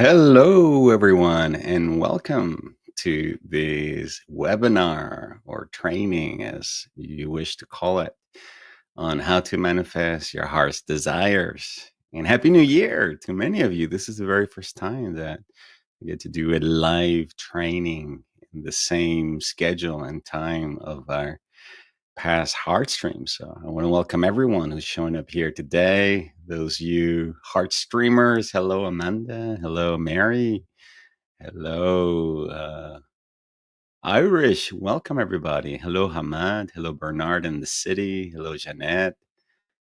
Hello, everyone, and welcome to this webinar or training, as you wish to call it, on how to manifest your heart's desires. And Happy New Year to many of you. This is the very first time that we get to do a live training in the same schedule and time of our past heart streams. So I want to welcome everyone who's showing up here today. Those you heart streamers, hello, Amanda. Hello, Mary. Hello, Irish. Welcome, everybody. Hello, Hamad. Hello, Bernard in the city. Hello, Jeanette.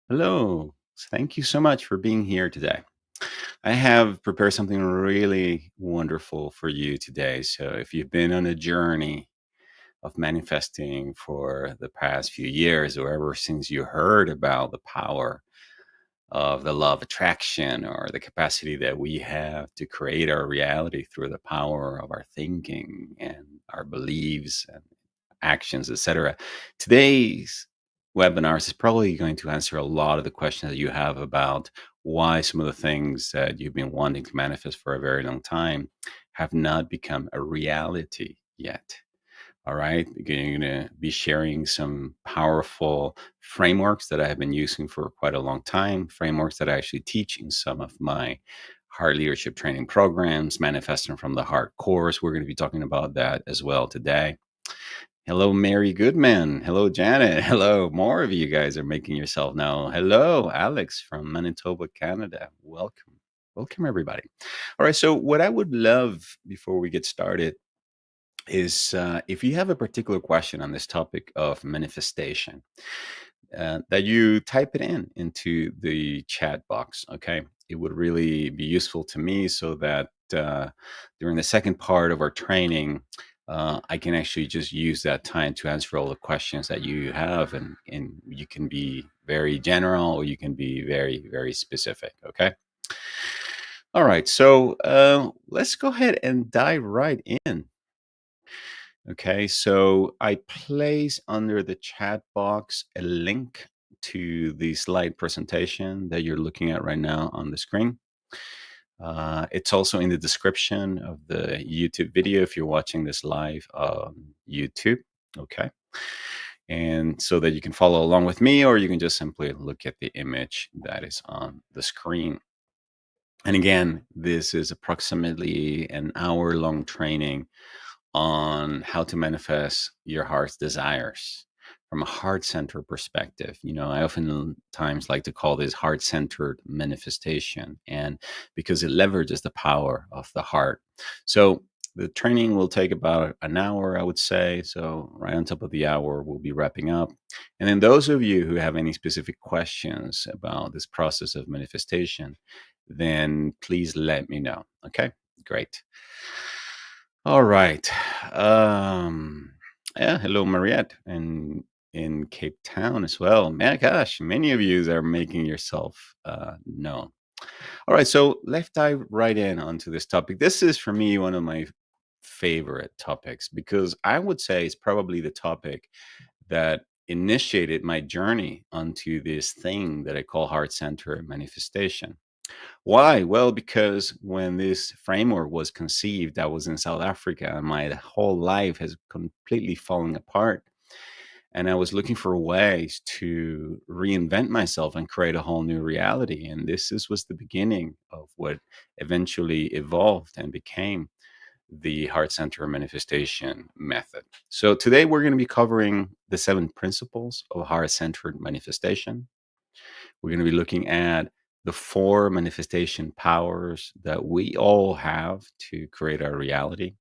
Hello. Thank you so much for being here today. I have prepared something really wonderful for you today. So, if you've been on a journey of manifesting for the past few years, or ever since you heard about the power of the law of attraction or the capacity that we have to create our reality through the power of our thinking and our beliefs and actions, etc. Today's webinar is probably going to answer a lot of the questions that you have about why some of the things that you've been wanting to manifest for a very long time have not become a reality yet. All right. You're going to be sharing some powerful frameworks that I have been using for quite a long time, frameworks that I actually teach in some of my heart leadership training programs, Manifesting from the Heart course. We're going to be talking about that as well today. Hello, Mary Goodman. Hello, Janet. Hello. More of you guys are making yourself known. Hello, Alex from Manitoba, Canada. Welcome. Welcome, everybody. All right. So, what I would love before we get started is if you have a particular question on this topic of manifestation, that you type it into the chat box. Okay, it would really be useful to me so that during the second part of our training, I can actually just use that time to answer all the questions that you have, and you can be very general or you can be very, very specific. Okay. All right. So let's go ahead and dive right in. Okay, so I place under the chat box a link to the slide presentation that you're looking at right now on the screen. It's also in the description of the YouTube video if you're watching this live on YouTube. Okay, and so that you can follow along with me, or you can just simply look at the image that is on the screen. And again, this is approximately an hour-long training on how to manifest your heart's desires from a heart center perspective. I oftentimes like to call this heart centered manifestation, and because it leverages the power of the heart. So the training will take about an hour, I would say. So, right on top of the hour, we'll be wrapping up. And then, those of you who have any specific questions about this process of manifestation, then please let me know. Okay, great. All right. Um, yeah, hello, Mariette, and in Cape Town as well. Man, gosh, many of you are making yourself known. All right, so let's dive right in onto this topic. This is for me one of my favorite topics because I would say it's probably the topic that initiated my journey onto this thing that I call heart center manifestation. Why? Well, because when this framework was conceived, I was in South Africa and my whole life has completely fallen apart. And I was looking for ways to reinvent myself and create a whole new reality. And was the beginning of what eventually evolved and became the Heart Center Manifestation Method. So today we're going to be covering the 7 principles of heart centered manifestation. We're going to be looking at the 4 manifestation powers that we all have to create our reality.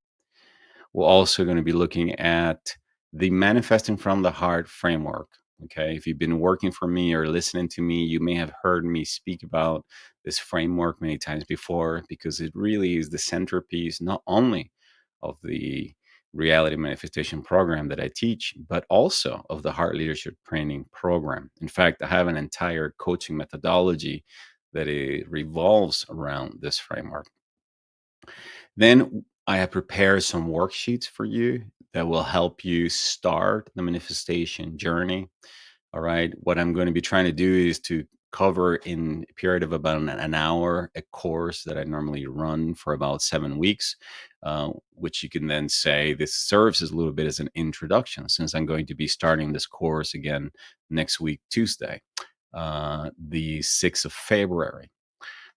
We're also going to be looking at the manifesting from the heart framework. Okay. If you've been working for me or listening to me, you may have heard me speak about this framework many times before because it really is the centerpiece, not only of the reality manifestation program that I teach, but also of the heart leadership training program. In fact, I have an entire coaching methodology that it revolves around this framework. Then I have prepared some worksheets for you that will help you start the manifestation journey. All right. What I'm going to be trying to do is to cover in a period of about an hour a course that I normally run for about 7 weeks, which you can then say this serves as a little bit as an introduction, since I'm going to be starting this course again next week, Tuesday, the 6th of February.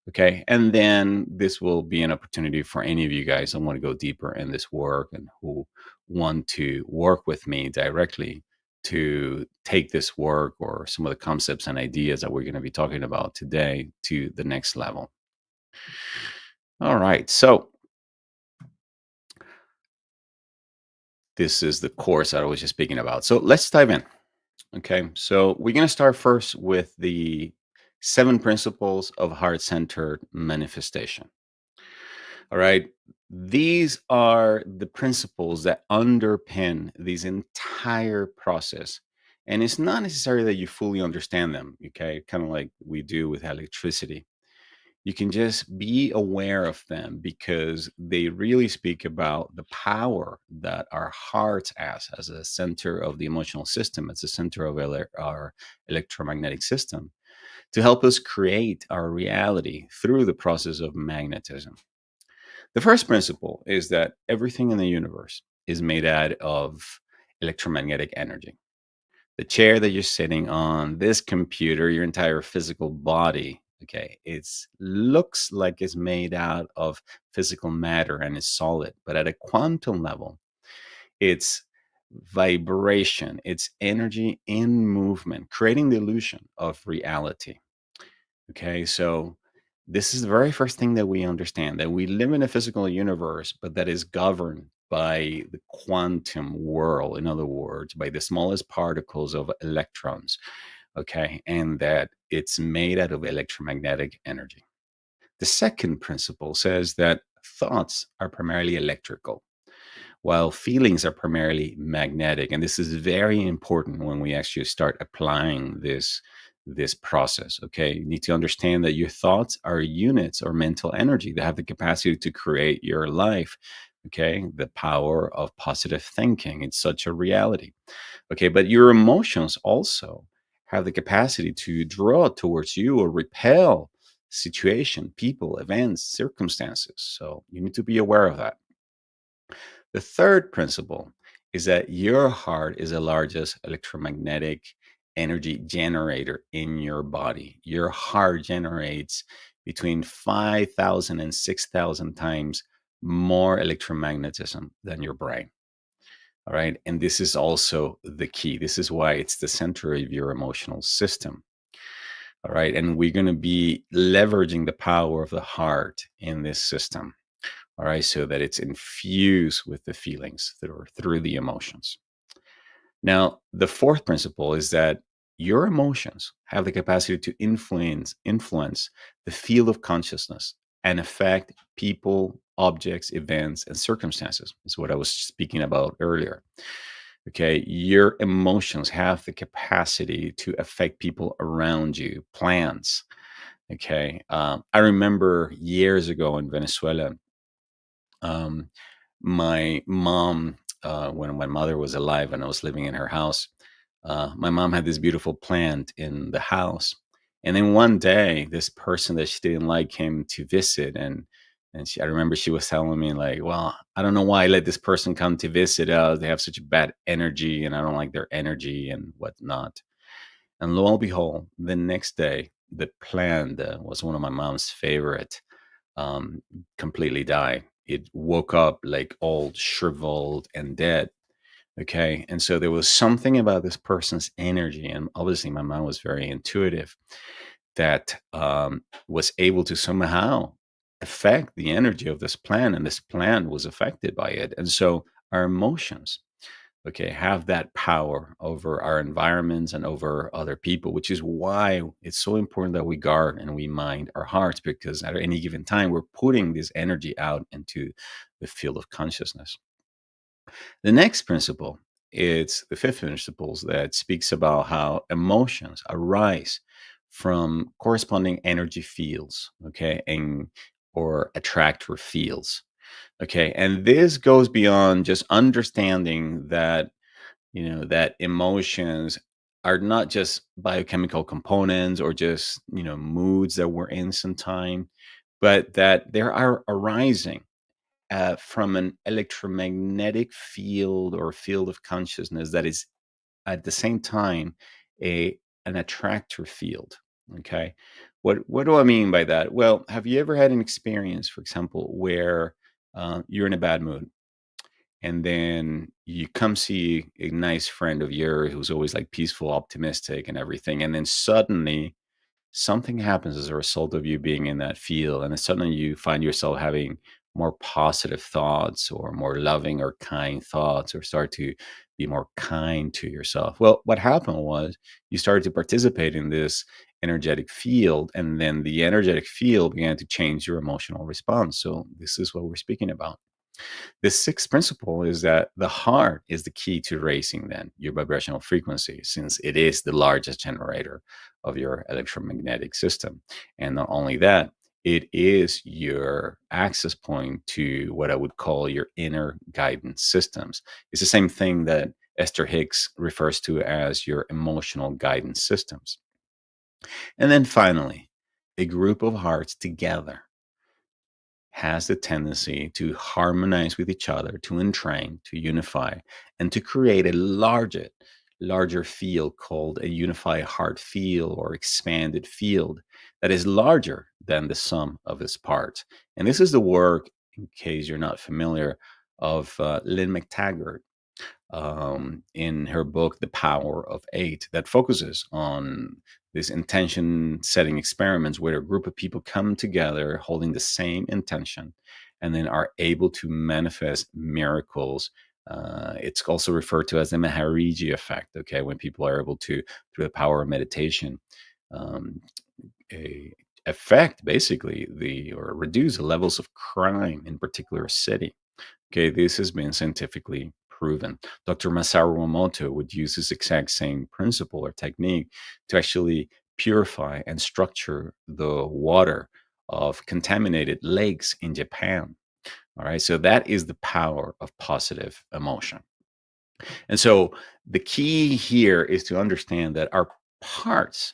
Okay. And then this will be an opportunity for any of you guys that want to go deeper in this work and who want to work with me directly to take this work or some of the concepts and ideas that we're going to be talking about today to the next level. All right. So, this is the course that I was just speaking about. So, let's dive in. Okay. So, we're going to start first with the 7 principles of heart centered manifestation. All right. These are the principles that underpin this entire process. And it's not necessary that you fully understand them, okay? Kind of like we do with electricity. You can just be aware of them because they really speak about the power that our heart has as a center of the emotional system, as a center of our electromagnetic system, to help us create our reality through the process of magnetism. The first principle is that everything in the universe is made out of electromagnetic energy. The chair that you're sitting on, this computer, your entire physical body, okay, it's looks like it's made out of physical matter and is solid, but at a quantum level, it's vibration, it's energy in movement, creating the illusion of reality. Okay, so this is the very first thing that we understand, that we live in a physical universe, but that is governed by the quantum world. In other words, by the smallest particles of electrons. Okay, and that it's made out of electromagnetic energy. The second principle says that thoughts are primarily electrical, while feelings are primarily magnetic. And this is very important when we actually start applying this process. Okay, you need to understand that your thoughts are units or mental energy that have the capacity to create your life. Okay, the power of positive thinking, it's such a reality. Okay, but your emotions also have the capacity to draw towards you or repel situation, people, events, circumstances. So you need to be aware of that. The third principle is that your heart is the largest electromagnetic energy generator in your body. Your heart generates between 5,000 and 6,000 times more electromagnetism than your brain. All right. And this is also the key. This is why it's the center of your emotional system. All right. And we're going to be leveraging the power of the heart in this system. All right, so that it's infused with the feelings through the emotions. Now, the fourth principle is that your emotions have the capacity to influence the field of consciousness and affect people, objects, events, and circumstances. Is what I was speaking about earlier. Okay, your emotions have the capacity to affect people around you, plants. Okay, I remember years ago in Venezuela, um, my mom, when my mother was alive and I was living in her house, my mom had this beautiful plant in the house. And then one day, this person that she didn't like came to visit, I remember she was telling me like, "Well, I don't know why I let this person come to visit us. They have such bad energy, and I don't like their energy and whatnot." And lo and behold, the next day, the plant that was one of my mom's favorite um, completely die. It woke up like all shriveled and dead. Okay. And so there was something about this person's energy. And obviously, my mom was very intuitive that was able to somehow affect the energy of this plant. And this plant was affected by it. And so our emotions, okay, have that power over our environments and over other people, which is why it's so important that we guard and we mind our hearts, because at any given time we're putting this energy out into the field of consciousness. The next principle, it's the fifth principle that speaks about how emotions arise from corresponding energy fields, okay, and or attractor fields. Okay, and this goes beyond just understanding that, that emotions are not just biochemical components or just, moods that we're in sometime, but that they are arising from an electromagnetic field or field of consciousness that is at the same time a an attractor field. Okay, what do I mean by that? Well, have you ever had an experience, for example, where you're in a bad mood, and then you come see a nice friend of yours who's always like peaceful, optimistic, and everything, and then suddenly something happens as a result of you being in that field, and then suddenly you find yourself having more positive thoughts or more loving or kind thoughts, or start to be more kind to yourself. Well, what happened was you started to participate in this energetic field, and then the energetic field began to change your emotional response. So this is what we're speaking about. The sixth principle is that the heart is the key to raising then your vibrational frequency, since it is the largest generator of your electromagnetic system. And not only that, it is your access point to what I would call your inner guidance systems. It's the same thing that Esther Hicks refers to as your emotional guidance systems. And then finally, a group of hearts together has the tendency to harmonize with each other, to entrain, to unify, and to create a larger field called a unified heart field or expanded field that is larger than the sum of its parts. And this is the work, in case you're not familiar, of Lynn McTaggart in her book, The Power of Eight, that focuses on these intention setting experiments where a group of people come together holding the same intention and then are able to manifest miracles. It's also referred to as the Mahariji effect, okay, when people are able to, through the power of meditation, um, a, affect basically the or reduce the levels of crime in particular city. Okay, this has been scientifically proven. Dr. Masaru Emoto would use this exact same principle or technique to actually purify and structure the water of contaminated lakes in Japan. All right, so that is the power of positive emotion. And so the key here is to understand that our parts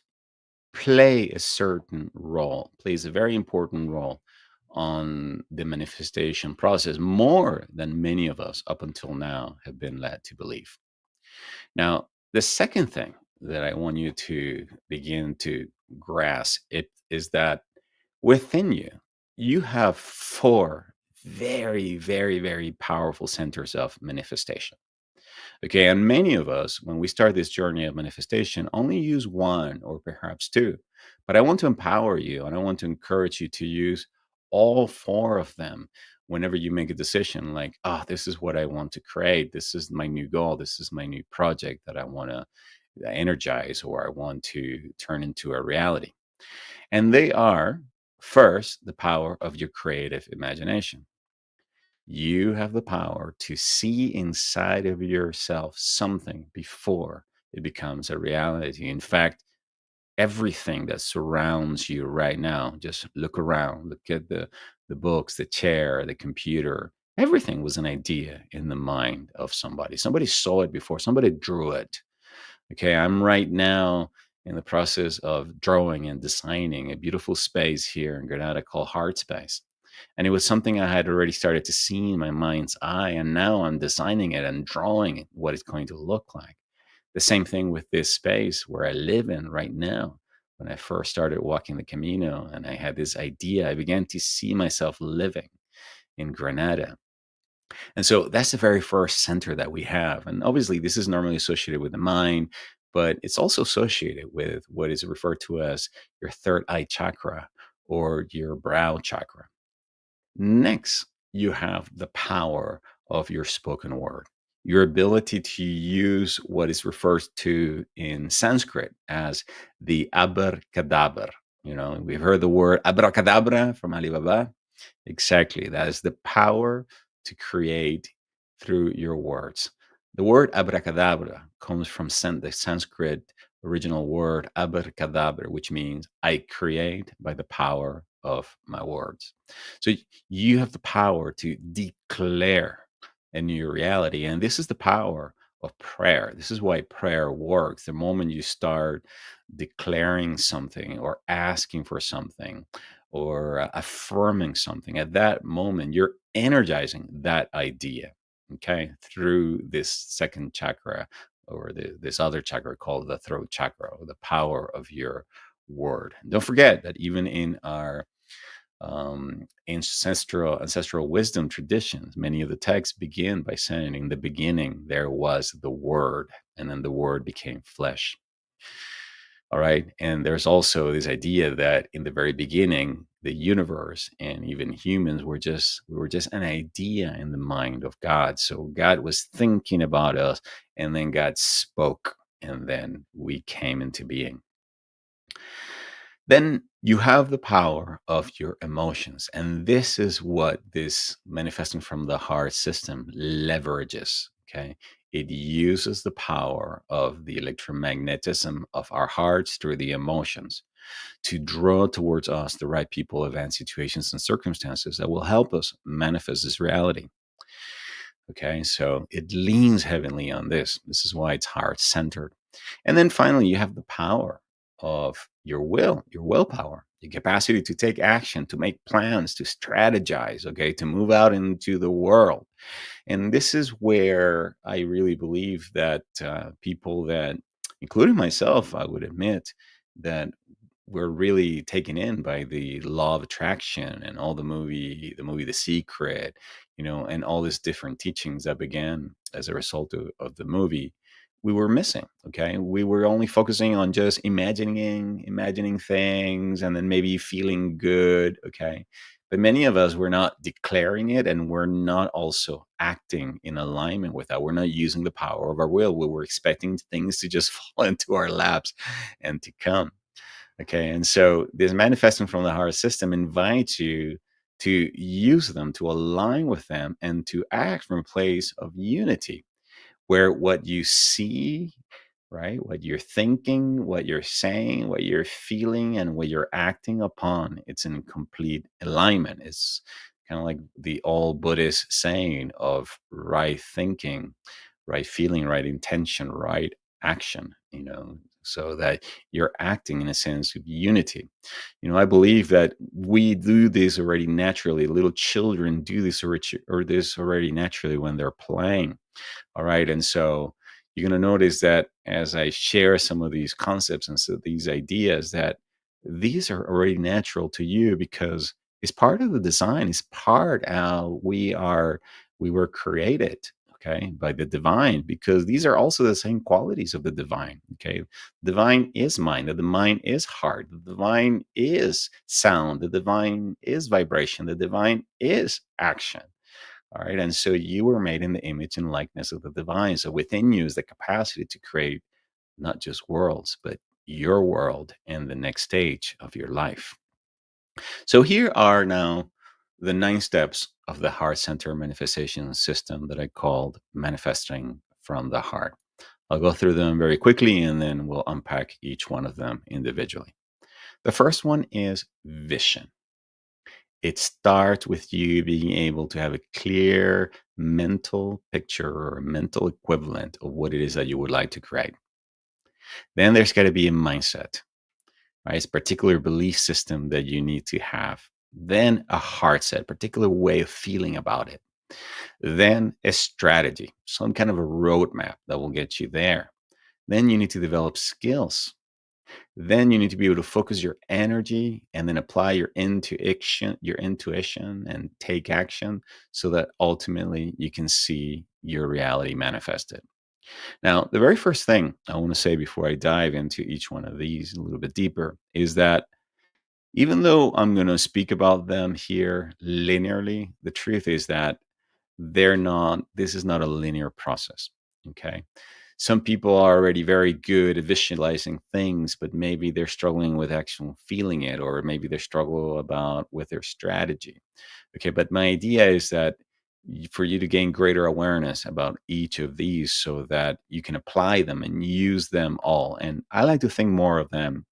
play a certain role, plays a very important role on the manifestation process, more than many of us up until now have been led to believe. Now, the second thing that I want you to begin to grasp it is that within you, you have four very, very, very powerful centers of manifestation. Okay. And many of us, when we start this journey of manifestation, only use one or perhaps two. But I want to empower you and I want to encourage you to use all four of them whenever you make a decision like, this is what I want to create. This is my new goal. This is my new project that I want to energize or I want to turn into a reality. And they are first, the power of your creative imagination. You have the power to see inside of yourself something before it becomes a reality. In fact, everything that surrounds you right now, just look around, look at the books, the chair, the computer. Everything was an idea in the mind of somebody. Somebody saw it before, somebody drew it. Okay, I'm right now in the process of drawing and designing a beautiful space here in Granada called Heart Space. And it was something I had already started to see in my mind's eye. And now I'm designing it and drawing it, what it's going to look like. The same thing with this space where I live in right now. When I first started walking the Camino and I had this idea, I began to see myself living in Granada. And so that's the very first center that we have. And obviously, this is normally associated with the mind, but it's also associated with what is referred to as your third eye chakra or your brow chakra. Next, you have the power of your spoken word, your ability to use what is referred to in Sanskrit as the abracadabra. We've heard the word abracadabra from Alibaba. Exactly. That is the power to create through your words. The word abracadabra comes from the Sanskrit original word abracadabra, which means I create by the power of my words. So you have the power to declare a new reality. And this is the power of prayer. This is why prayer works. The moment you start declaring something or asking for something or affirming something, at that moment, you're energizing that idea, okay, through this second chakra or this other chakra called the throat chakra, or the power of your word. Don't forget that even in our ancestral wisdom traditions, many of the texts begin by saying, "In the beginning there was the Word, and then the Word became flesh." All right, and there's also this idea that in the very beginning, the universe and even humans we were just an idea in the mind of God. So God was thinking about us, and then God spoke, and then we came into being. Then you have the power of your emotions. And this is what this manifesting from the heart system leverages. Okay. It uses the power of the electromagnetism of our hearts through the emotions to draw towards us the right people, events, situations, and circumstances that will help us manifest this reality. Okay, so it leans heavily on this. This is why it's heart centered. And then finally, you have the power of your will, your willpower, your capacity to take action, to make plans, to strategize, okay, to move out into the world. And this is where I really believe that people that, including myself, I would admit, that we're really taken in by the law of attraction and all the movie The Secret, and all these different teachings that began as a result of the movie. We were missing. Okay, we were only focusing on just imagining things and then maybe feeling good. Okay, but many of us were not declaring it, and we're not also acting in alignment with that. We're not using the power of our will. We were expecting things to just fall into our laps and to come. Okay. And so this manifesting from the heart system invites you to use them, to align with them, and to act from a place of unity where what you see, right, what you're thinking, what you're saying, what you're feeling, and what you're acting upon, it's in complete alignment. It's kind of like the old Buddhist saying of right thinking, right feeling, right intention, right action, so that you're acting in a sense of unity. I believe that we do this already naturally. Little children do this already naturally when they're playing. All right. And so you're going to notice that as I share some of these concepts and so these ideas, that these are already natural to you because it's part of the design. It's part how we were created. Okay, by the divine, because these are also the same qualities of the divine. Okay, divine is mind, the divine is heart, the divine is sound, the divine is vibration, the divine is action. All right. And so you were made in the image and likeness of the divine. So within you is the capacity to create not just worlds, but your world and the next stage of your life. So here are now the 9 steps of the heart center manifestation system that I called manifesting from the heart. I'll go through them very quickly and then we'll unpack each one of them individually. The first one is vision. It starts with you being able to have a clear mental picture or a mental equivalent of what it is that you would like to create. Then there's got to be a mindset, right? It's a particular belief system that you need to have. Then a heart set, particular way of feeling about it. Then a strategy, some kind of a roadmap that will get you there. Then you need to develop skills. Then you need to be able to focus your energy and then apply your intuition and take action so that ultimately you can see your reality manifested. Now, the very first thing I want to say before I dive into each one of these a little bit deeper is that even though I'm going to speak about them here linearly, the truth is that this is not a linear process. Okay. Some people are already very good at visualizing things, but maybe they're struggling with actually feeling it, or maybe they struggle about with their strategy. Okay. But my idea is that for you to gain greater awareness about each of these so that you can apply them and use them all. And I like to think more of them,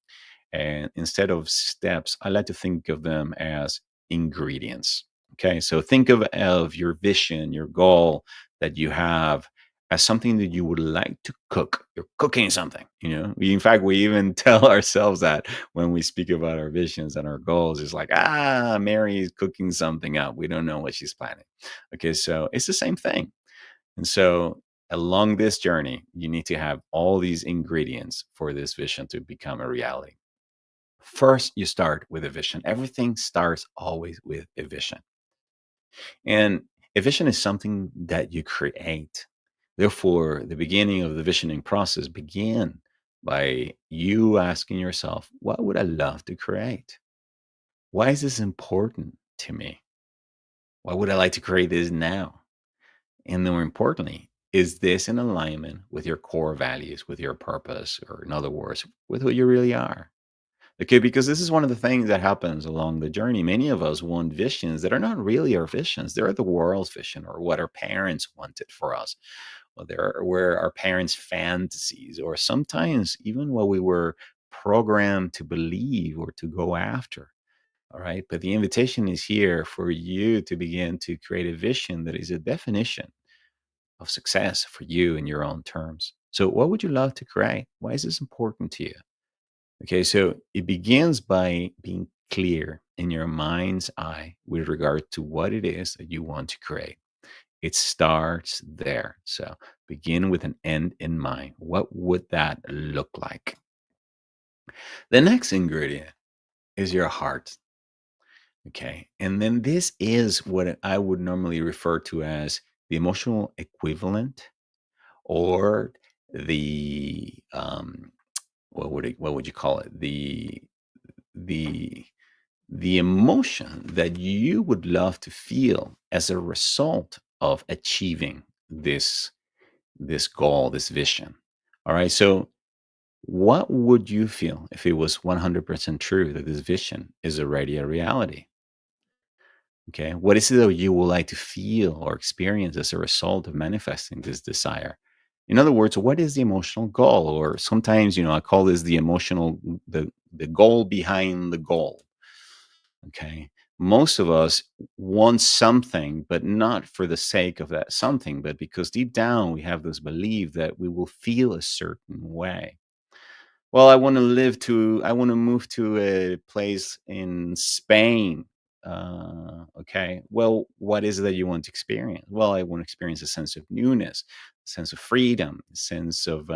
and instead of steps, I like to think of them as ingredients. Okay. So think of your vision, your goal that you have as something that you would like to cook. You're cooking something, you know? In fact, we even tell ourselves that when we speak about our visions and our goals. It's like, Mary is cooking something up. We don't know what she's planning. Okay, so it's the same thing. And so along this journey, you need to have all these ingredients for this vision to become a reality. First, you start with a vision. Everything starts always with a vision. And a vision is something that you create. Therefore, the beginning of the visioning process begin by you asking yourself, what would I love to create? Why is this important to me? Why would I like to create this now? And more importantly, is this in alignment with your core values, with your purpose, or in other words, with who you really are? Okay, because this is one of the things that happens along the journey. Many of us want visions that are not really our visions. They're the world's vision or what our parents wanted for us, or they're where our parents' fantasies, or sometimes even what we were programmed to believe or to go after. All right. But the invitation is here for you to begin to create a vision that is a definition of success for you in your own terms. So, what would you love to create? Why is this important to you? Okay, so it begins by being clear in your mind's eye with regard to what it is that you want to create. It starts there. So begin with an end in mind. What would that look like? The next ingredient is your heart. Okay. And then this is what I would normally refer to as the emotional equivalent or the what would you call it? The the emotion that you would love to feel as a result of achieving this goal, this vision. All right. So what would you feel if it was 100% true that this vision is already a reality? Okay. What is it that you would like to feel or experience as a result of manifesting this desire? In other words, what is the emotional goal? Or sometimes, I call this the goal behind the goal. Okay. Most of us want something, but not for the sake of that something, but because deep down we have this belief that we will feel a certain way. Well, I want to move to a place in Spain. Okay. Well, what is it that you want to experience? Well, I want to experience a sense of newness, a sense of freedom, a sense of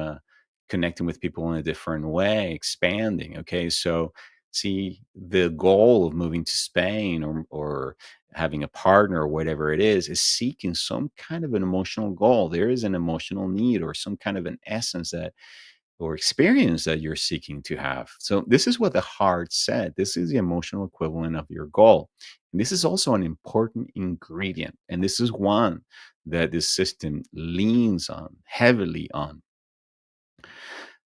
connecting with people in a different way, expanding. Okay. So, see, the goal of moving to Spain or having a partner or whatever it is seeking some kind of an emotional goal. There is an emotional need or some kind of an essence that or experience that you're seeking to have. So, this is what the heart said. This is the emotional equivalent of your goal. And this is also an important ingredient. And this is one that this system leans on heavily on.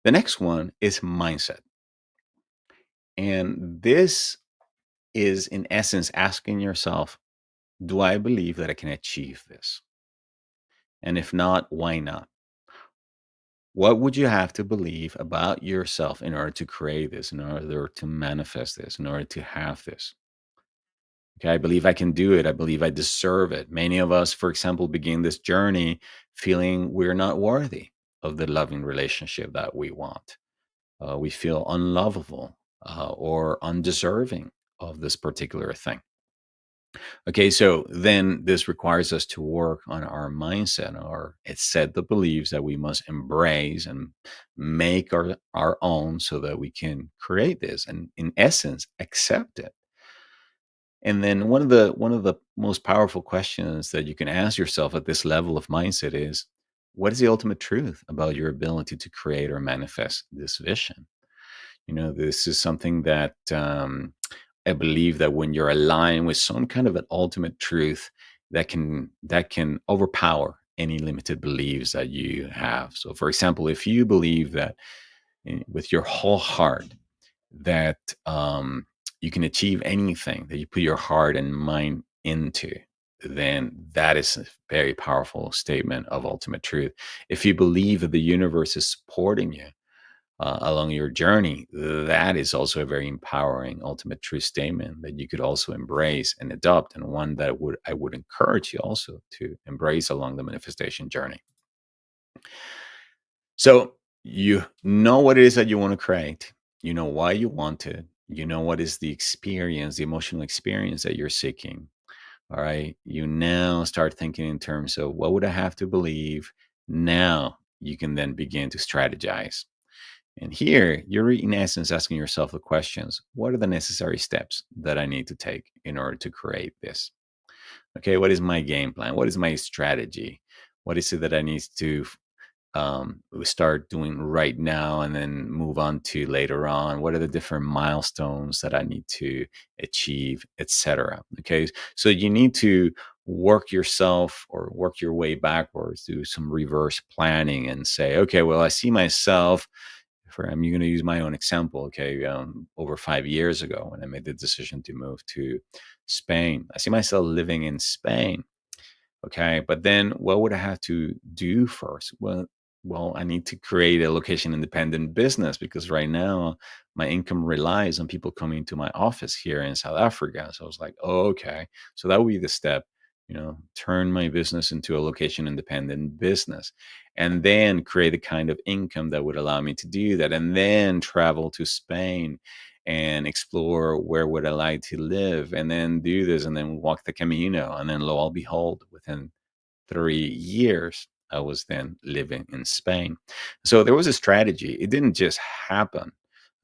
The next one is mindset. And this is, in essence, asking yourself, do I believe that I can achieve this? And if not, why not? What would you have to believe about yourself in order to create this, in order to manifest this, in order to have this? Okay, I believe I can do it. I believe I deserve it. Many of us, for example, begin this journey feeling we're not worthy of the loving relationship that we want. We feel unlovable or undeserving of this particular thing. Okay, so then this requires us to work on our mindset or it set the beliefs that we must embrace and make our own so that we can create this and in essence accept it. And then one of the most powerful questions that you can ask yourself at this level of mindset is what is the ultimate truth about your ability to create or manifest this vision? This is something that I believe that when you're aligned with some kind of an ultimate truth that can overpower any limited beliefs that you have. So, for example, if you believe that with your whole heart that you can achieve anything that you put your heart and mind into, then that is a very powerful statement of ultimate truth. If you believe that the universe is supporting you along your journey, that is also a very empowering ultimate truth statement that you could also embrace and adopt, and one that would I would encourage you also to embrace along the manifestation journey. So you know what it is that you want to create. You know why you want it. You know what is the experience, the emotional experience that you're seeking. All right. You now start thinking in terms of what would I have to believe? Now you can then begin to strategize. And here you're in essence asking yourself the questions: what are the necessary steps that I need to take in order to create this? Okay. What is my game plan? What is my strategy? What is it that I need to we start doing right now and then move on to later on? What are the different milestones that I need to achieve, etc.? Okay, so you need to work yourself or work your way backwards, do some reverse planning and say, okay, well, I see myself. For I'm going to use my own example. Okay, over 5 years ago when I made the decision to move to Spain, I see myself living in Spain. Okay, but then what would I have to do first? Well, I need to create a location independent business because right now my income relies on people coming to my office here in South Africa. So I was like, oh, okay, so that would be the step. Turn my business into a location independent business, and then create a kind of income that would allow me to do that, and then travel to Spain and explore where would I like to live, and then do this, and then walk the Camino, and then lo and behold, within 3 years, I was then living in Spain. So there was a strategy. It didn't just happen.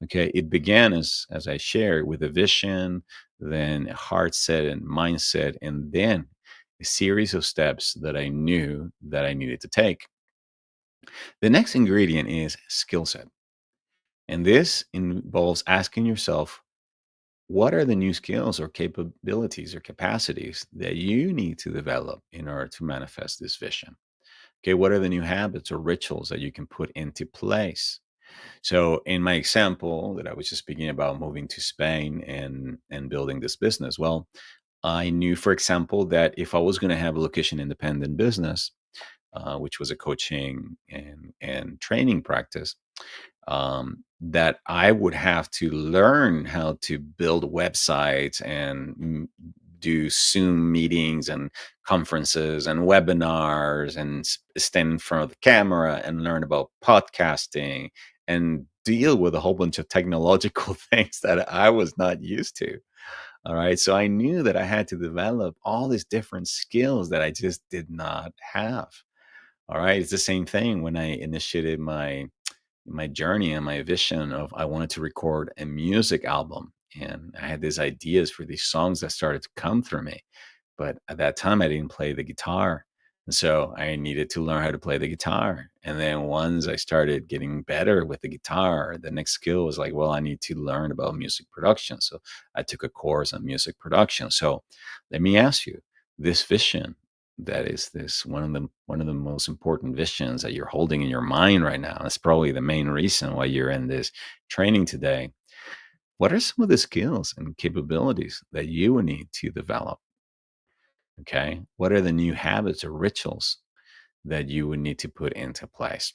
Okay, it began as I shared with a vision, then a heart set and mindset, and then a series of steps that I knew that I needed to take. The next ingredient is skill set, and this involves asking yourself, what are the new skills or capabilities or capacities that you need to develop in order to manifest this vision? Okay, what are the new habits or rituals that you can put into place? So, in my example that I was just speaking about, moving to Spain and building this business, well, I knew, for example, that if I was going to have a location independent business, which was a coaching and training practice, that I would have to learn how to build websites and do Zoom meetings and conferences and webinars and stand in front of the camera and learn about podcasting and deal with a whole bunch of technological things that I was not used to. All right. So I knew that I had to develop all these different skills that I just did not have. All right. It's the same thing when I initiated my journey and my vision of I wanted to record a music album. And I had these ideas for these songs that started to come through me. But at that time, I didn't play the guitar. And so I needed to learn how to play the guitar. And then once I started getting better with the guitar, the next skill was like, well, I need to learn about music production. So I took a course on music production. So let me ask you, this vision that is this one of the most important visions that you're holding in your mind right now. That's probably the main reason why you're in this training today. What are some of the skills and capabilities that you would need to develop? Okay. What are the new habits or rituals that you would need to put into place?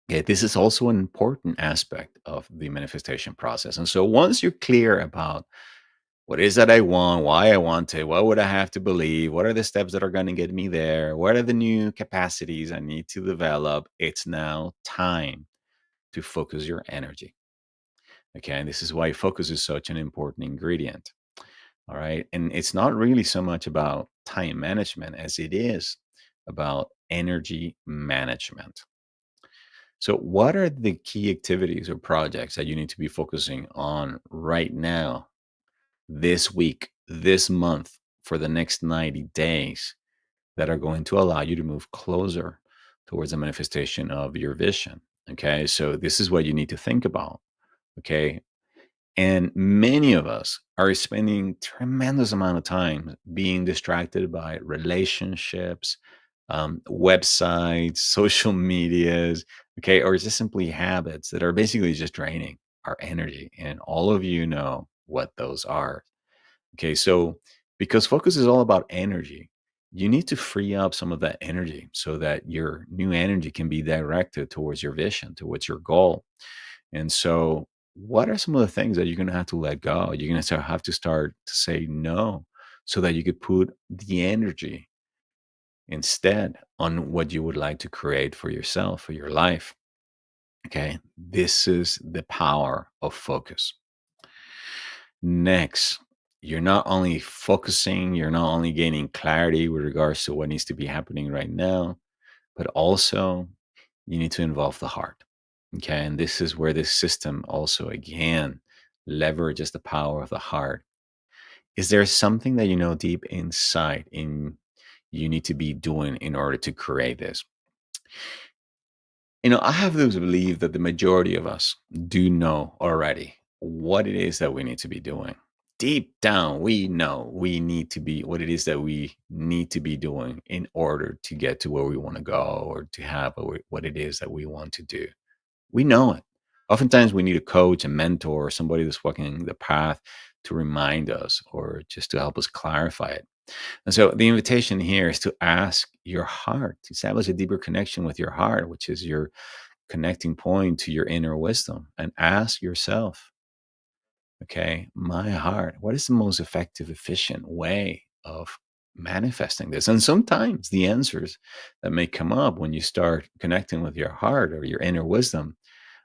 Okay, this is also an important aspect of the manifestation process. And so once you're clear about what is that I want, why I want it, what would I have to believe, what are the steps that are going to get me there, what are the new capacities I need to develop, it's now time to focus your energy. Okay, and this is why focus is such an important ingredient. All right. And it's not really so much about time management as it is about energy management. So, what are the key activities or projects that you need to be focusing on right now, this week, this month, for the next 90 days that are going to allow you to move closer towards the manifestation of your vision? Okay. So, this is what you need to think about. Okay. And many of us are spending tremendous amount of time being distracted by relationships, websites, social medias, okay, or just simply habits that are basically just draining our energy. And all of you know what those are. Okay, so because focus is all about energy, you need to free up some of that energy so that your new energy can be directed towards your vision, towards your goal. And so, what are some of the things that you're going to have to let go? You're going to have to start to say no so that you could put the energy instead on what you would like to create for yourself, for your life. Okay. This is the power of focus. Next, you're not only focusing, you're not only gaining clarity with regards to what needs to be happening right now, but also you need to involve the heart. Okay. And this is where this system also, again, leverages the power of the heart. Is there something that you know deep inside in you need to be doing in order to create this? I have this belief that the majority of us do know already what it is that we need to be doing. Deep down, we know we need to be what it is that we need to be doing in order to get to where we want to go or to have what it is that we want to do. We know it. Oftentimes, we need a coach, a mentor, or somebody that's walking the path to remind us or just to help us clarify it. And so the invitation here is to ask your heart, to establish a deeper connection with your heart, which is your connecting point to your inner wisdom, and ask yourself, okay, my heart, what is the most effective, efficient way of manifesting this? And sometimes the answers that may come up when you start connecting with your heart or your inner wisdom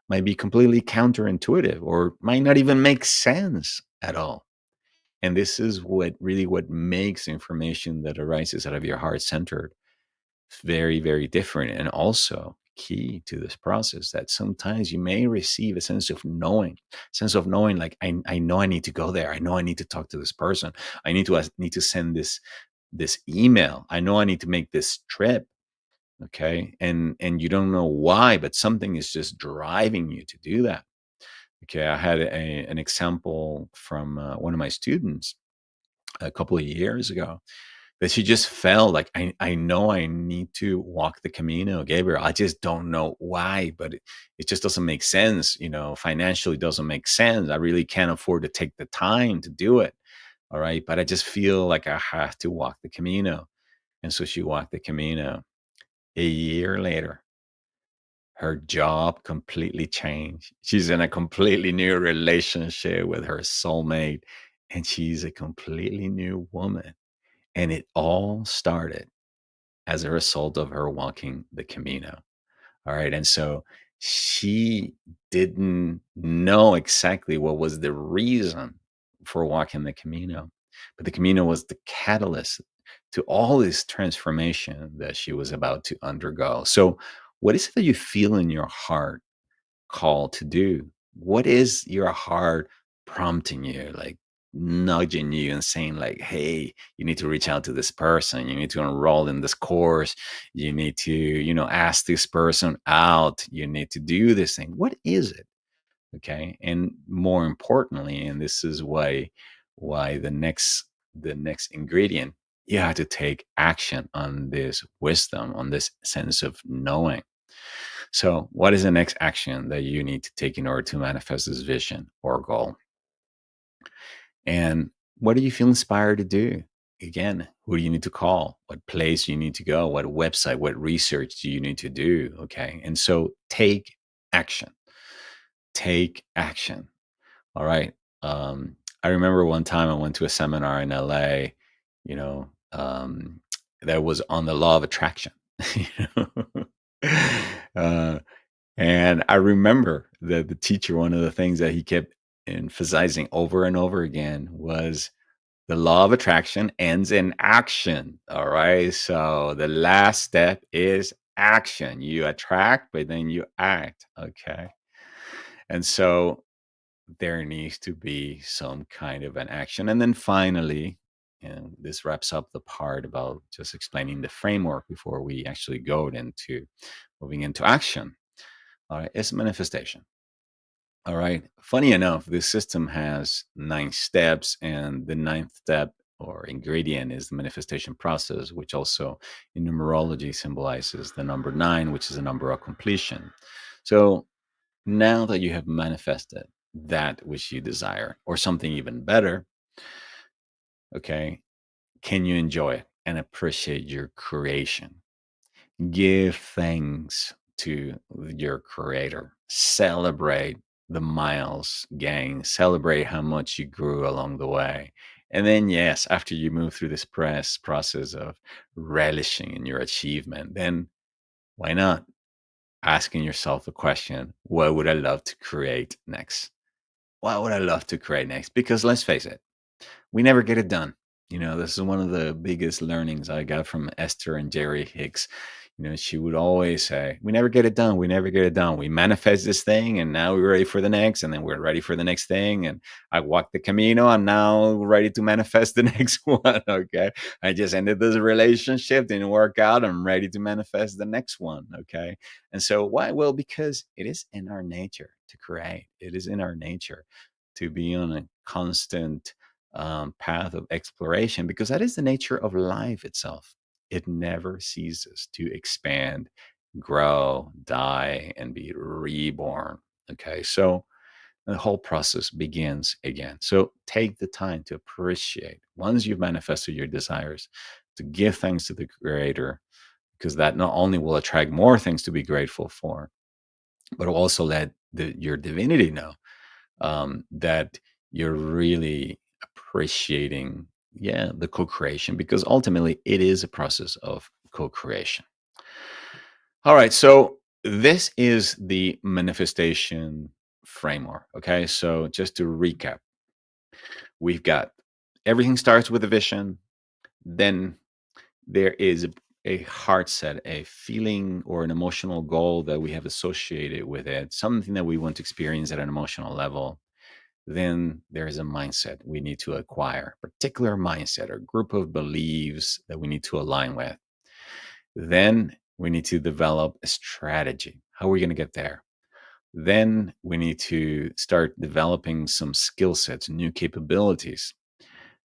might be completely counterintuitive or might not even make sense at all. And this is what makes information that arises out of your heart centered very, very different. And also key to this process that sometimes you may receive a sense of knowing like, I know I need to go there. I know I need to talk to this person. I need to send this email. I know I need to make this trip. Okay. And you don't know why, but something is just driving you to do that. Okay. I had an example from one of my students a couple of years ago that she just felt like I know I need to walk the Camino, Gabriel. I just don't know why, but it just doesn't make sense. Financially doesn't make sense. I really can't afford to take the time to do it. All right. But I just feel like I have to walk the Camino. And so she walked the Camino. A year later, her job completely changed. She's in a completely new relationship with her soulmate, and she's a completely new woman. And it all started as a result of her walking the Camino. All right. And so she didn't know exactly what was the reason for walking the Camino, but the Camino was the catalyst to all this transformation that she was about to undergo. So, what is it that you feel in your heart call to do? What is your heart prompting you, like nudging you and saying, like, hey, you need to reach out to this person, you need to enroll in this course, you need to, ask this person out, you need to do this thing. What is it? Okay. And more importantly, and this is why the next ingredient, you have to take action on this wisdom, on this sense of knowing. So, what is the next action that you need to take in order to manifest this vision or goal? And what do you feel inspired to do? Again, who do you need to call? What place you need to go? What website? What research do you need to do? Okay. And so take action. Take action. All right. I remember one time I went to a seminar in LA, you know, that was on the law of attraction. you know? uh, And I remember that the teacher, one of the things that he kept emphasizing over and over again was the law of attraction ends in action. All right. So the last step is action. You attract, but then you act. Okay. And so there needs to be some kind of an action. And then finally, and this wraps up the part about just explaining the framework before we actually go into moving into action. All right. It's manifestation. All right. Funny enough, this system has 9 steps, and the ninth step or ingredient is the manifestation process, which also in numerology symbolizes the number 9, which is a number of completion. So now that you have manifested that which you desire, or something even better, okay, can you enjoy it and appreciate your creation? Give thanks to your creator. Celebrate the miles gained. Celebrate how much you grew along the way. And then, yes, after you move through this process of relishing in your achievement, then why not asking yourself the question, what would I love to create next? What would I love to create next? Because let's face it, we never get it done. This is one of the biggest learnings I got from Esther and Jerry Hicks. She would always say, "We never get it done. We never get it done. We manifest this thing, and now we're ready for the next, and then we're ready for the next thing. And I walked the Camino. I'm now ready to manifest the next one. Okay, I just ended this relationship, didn't work out. I'm ready to manifest the next one. Okay, and so why? Well, because it is in our nature to create. It is in our nature to be on a constant path of exploration because that is the nature of life itself. It never ceases to expand, grow, die, and be reborn. Okay, so the whole process begins again. So take the time to appreciate once you've manifested your desires, to give thanks to the Creator, because that not only will attract more things to be grateful for, but also let your divinity know that you're really appreciating, yeah, the co-creation, because ultimately it is a process of co-creation. All right, so this is the manifestation framework. Okay, so just to recap, we've got everything starts with a vision, then there is a heart set, a feeling or an emotional goal that we have associated with it, something that we want to experience at an emotional level. Then there is a mindset we need to acquire, particular mindset or group of beliefs that we need to align with. Then we need to develop a strategy. How are we going to get there? Then we need to start developing some skill sets, new capabilities.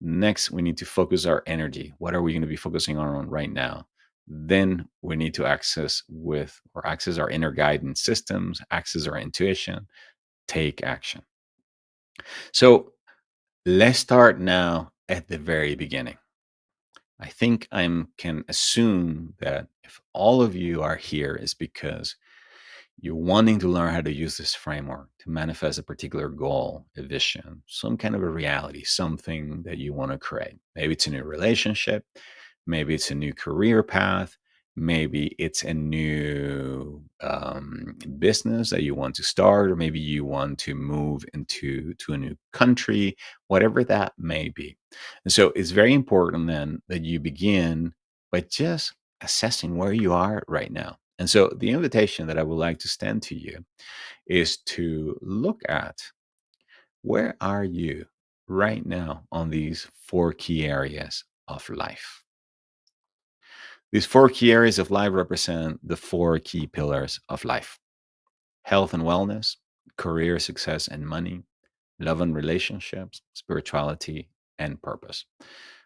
Next, we need to focus our energy. What are we going to be focusing on right now? Then we need to access our inner guidance systems, access our intuition, take action. So let's start now at the very beginning. I think I can assume that if all of you are here is because you're wanting to learn how to use this framework to manifest a particular goal, a vision, some kind of a reality, something that you want to create. Maybe it's a new relationship, maybe it's a new career path, maybe it's a new business that you want to start, or maybe you want to move to a new country, whatever that may be. And so it's very important then that you begin by just assessing where you are right now. And so the invitation that I would like to extend to you is to look at, where are you right now on these four key areas of life? These four key areas of life represent the four key pillars of life: health and wellness, career success and money, love and relationships, spirituality, and purpose.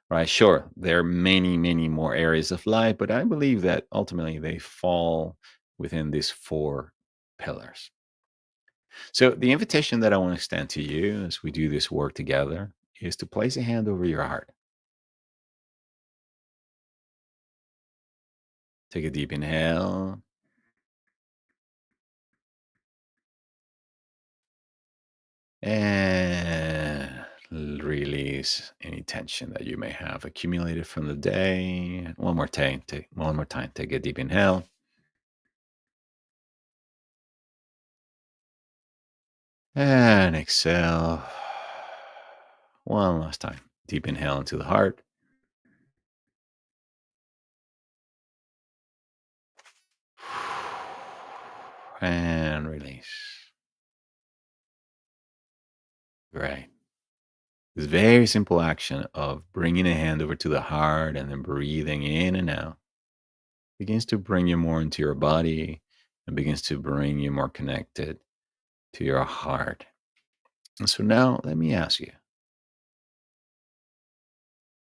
Right? Sure, there are many, many more areas of life, but I believe that ultimately they fall within these four pillars. So, the invitation that I want to extend to you as we do this work together is to place a hand over your heart. Take a deep inhale and release any tension that you may have accumulated from the day. One more time, take a deep inhale. And exhale. One last time. Deep inhale into the heart. And release. Great. This very simple action of bringing a hand over to the heart and then breathing in and out begins to bring you more into your body and begins to bring you more connected to your heart. And so now let me ask you,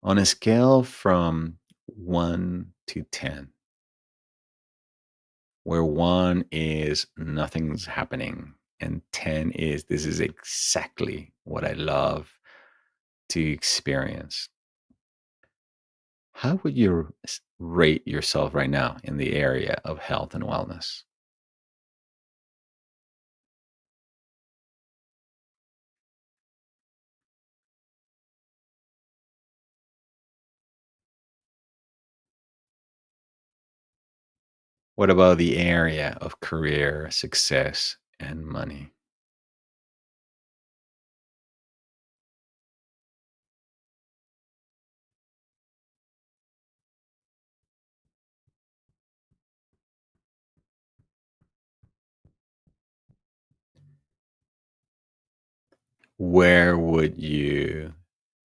on a scale from 1 to 10, where 1 is nothing's happening and 10 is this is exactly what I love to experience, how would you rate yourself right now in the area of health and wellness? What about the area of career, success, and money? Where would you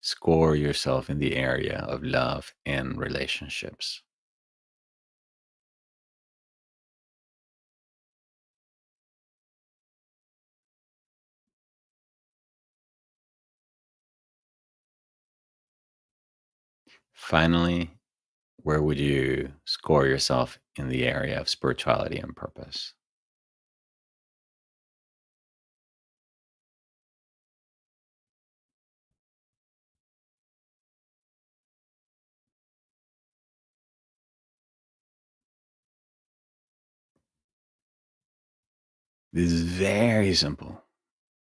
score yourself in the area of love and relationships? Finally, where would you score yourself in the area of spirituality and purpose? This is very simple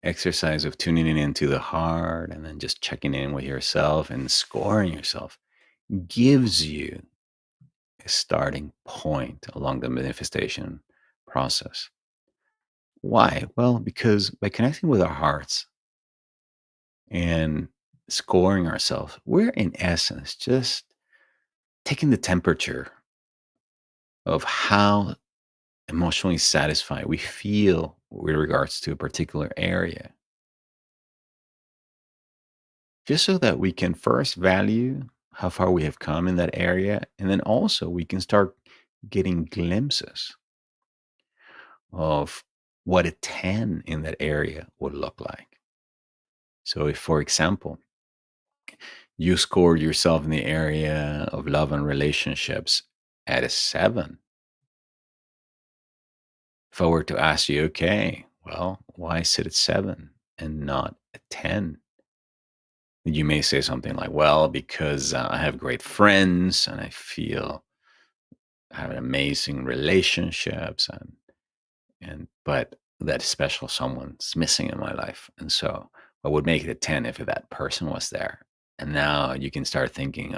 exercise of tuning in into the heart and then just checking in with yourself and scoring yourself gives you a starting point along the manifestation process. Why? Well, because by connecting with our hearts and scoring ourselves, we're in essence just taking the temperature of how emotionally satisfied we feel with regards to a particular area, just so that we can first value how far we have come in that area. And then also we can start getting glimpses of what a 10 in that area would look like. So, if, for example, you scored yourself in the area of love and relationships at a 7, if I were to ask you, okay, well, why sit at 7 and not a 10? You may say something like, well, because I have great friends and I feel I have amazing relationships and but that special someone's missing in my life. And so I would make it a 10 if that person was there. And now you can start thinking,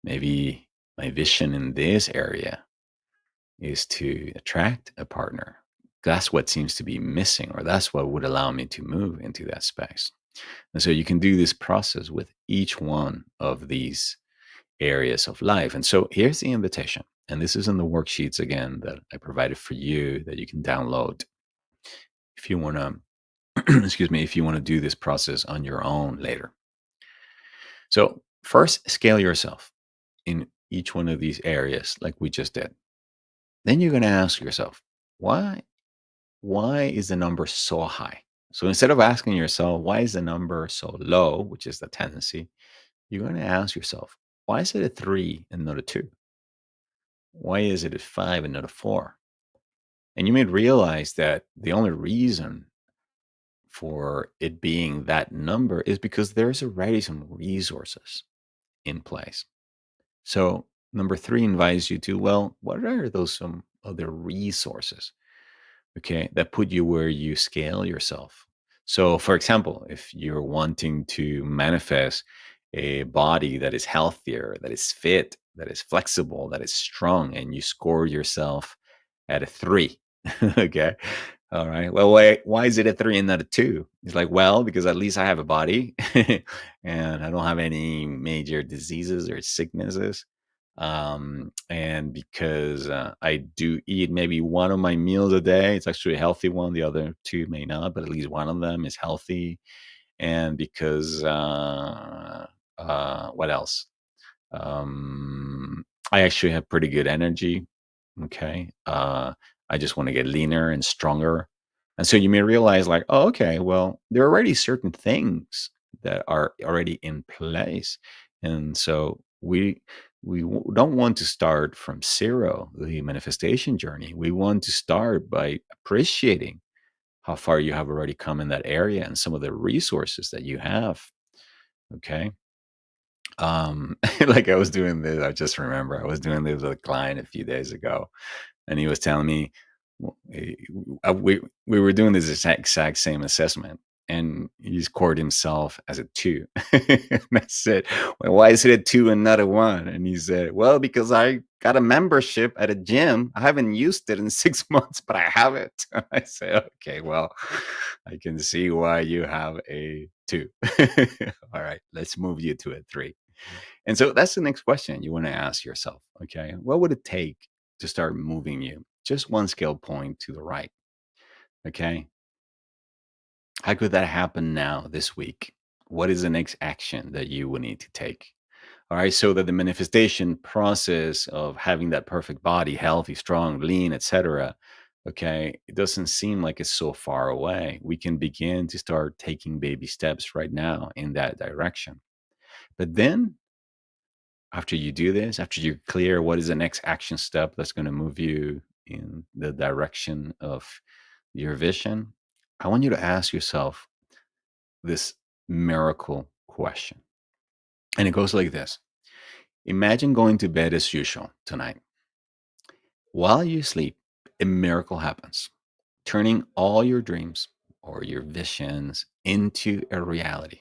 maybe my vision in this area is to attract a partner. That's what seems to be missing, or that's what would allow me to move into that space. And so you can do this process with each one of these areas of life. And so here's the invitation. And this is in the worksheets again that I provided for you that you can download if you want to, excuse me, if you want to do this process on your own later. So, first, scale yourself in each one of these areas like we just did. Then you're going to ask yourself, why why is the number so high? So instead of asking yourself, why is the number so low, which is the tendency, you're going to ask yourself, why is it a 3 and not a 2? Why is it a 5 and not a 4? And you may realize that the only reason for it being that number is because there's already some resources in place. So number 3 invites you to, well, what are those some other resources, okay, that put you where you scale yourself? So, for example, if you're wanting to manifest a body that is healthier, that is fit, that is flexible, that is strong, and you score yourself at a 3, okay. All right. Well, why is it a 3 and not a 2? It's like, well, because at least I have a body and I don't have any major diseases or sicknesses. And because I do eat maybe one of my meals a day, it's actually a healthy one. The other two may not, but at least one of them is healthy. And because, what else? I actually have pretty good energy. Okay. I just want to get leaner and stronger. And so you may realize, like, oh, okay, well, there are already certain things that are already in place. And so we don't want to start from zero, the manifestation journey. We want to start by appreciating how far you have already come in that area and some of the resources that you have. Okay. Like I was doing this, I just remember I was doing this with a client a few days ago, and he was telling me we were doing this exact same assessment, and he scored himself as a two. And I said, well, why is it a two and not a one? And he said, well, because I got a membership at a gym. I haven't used it in 6 months, but I have it. I said, okay, well, I can see why you have a two. All right, let's move you to a three. And so that's the next question you want to ask yourself. Okay, what would it take to start moving you just one scale point to the right? Okay, how could that happen now this week? What is the next action that you will need to take? All right, so that the manifestation process of having that perfect body, healthy, strong, lean, etc., okay, it doesn't seem like it's so far away. We can begin to start taking baby steps right now in that direction. But then after you do this, after you're clear what is the next action step that's going to move you in the direction of your vision, I want you to ask yourself this miracle question. And it goes like this: imagine going to bed as usual tonight. While you sleep, a miracle happens, turning all your dreams or your visions into a reality.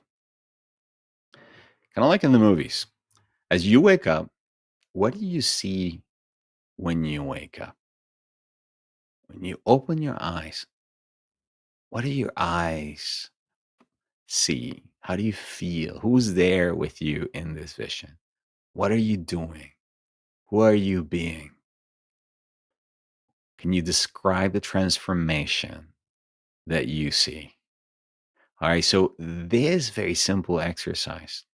Kind of like in the movies. As you wake up, what do you see when you wake up? When you open your eyes, what do your eyes see? How do you feel? Who's there with you in this vision? What are you doing? Who are you being? Can you describe the transformation that you see? All right. So, this very simple exercise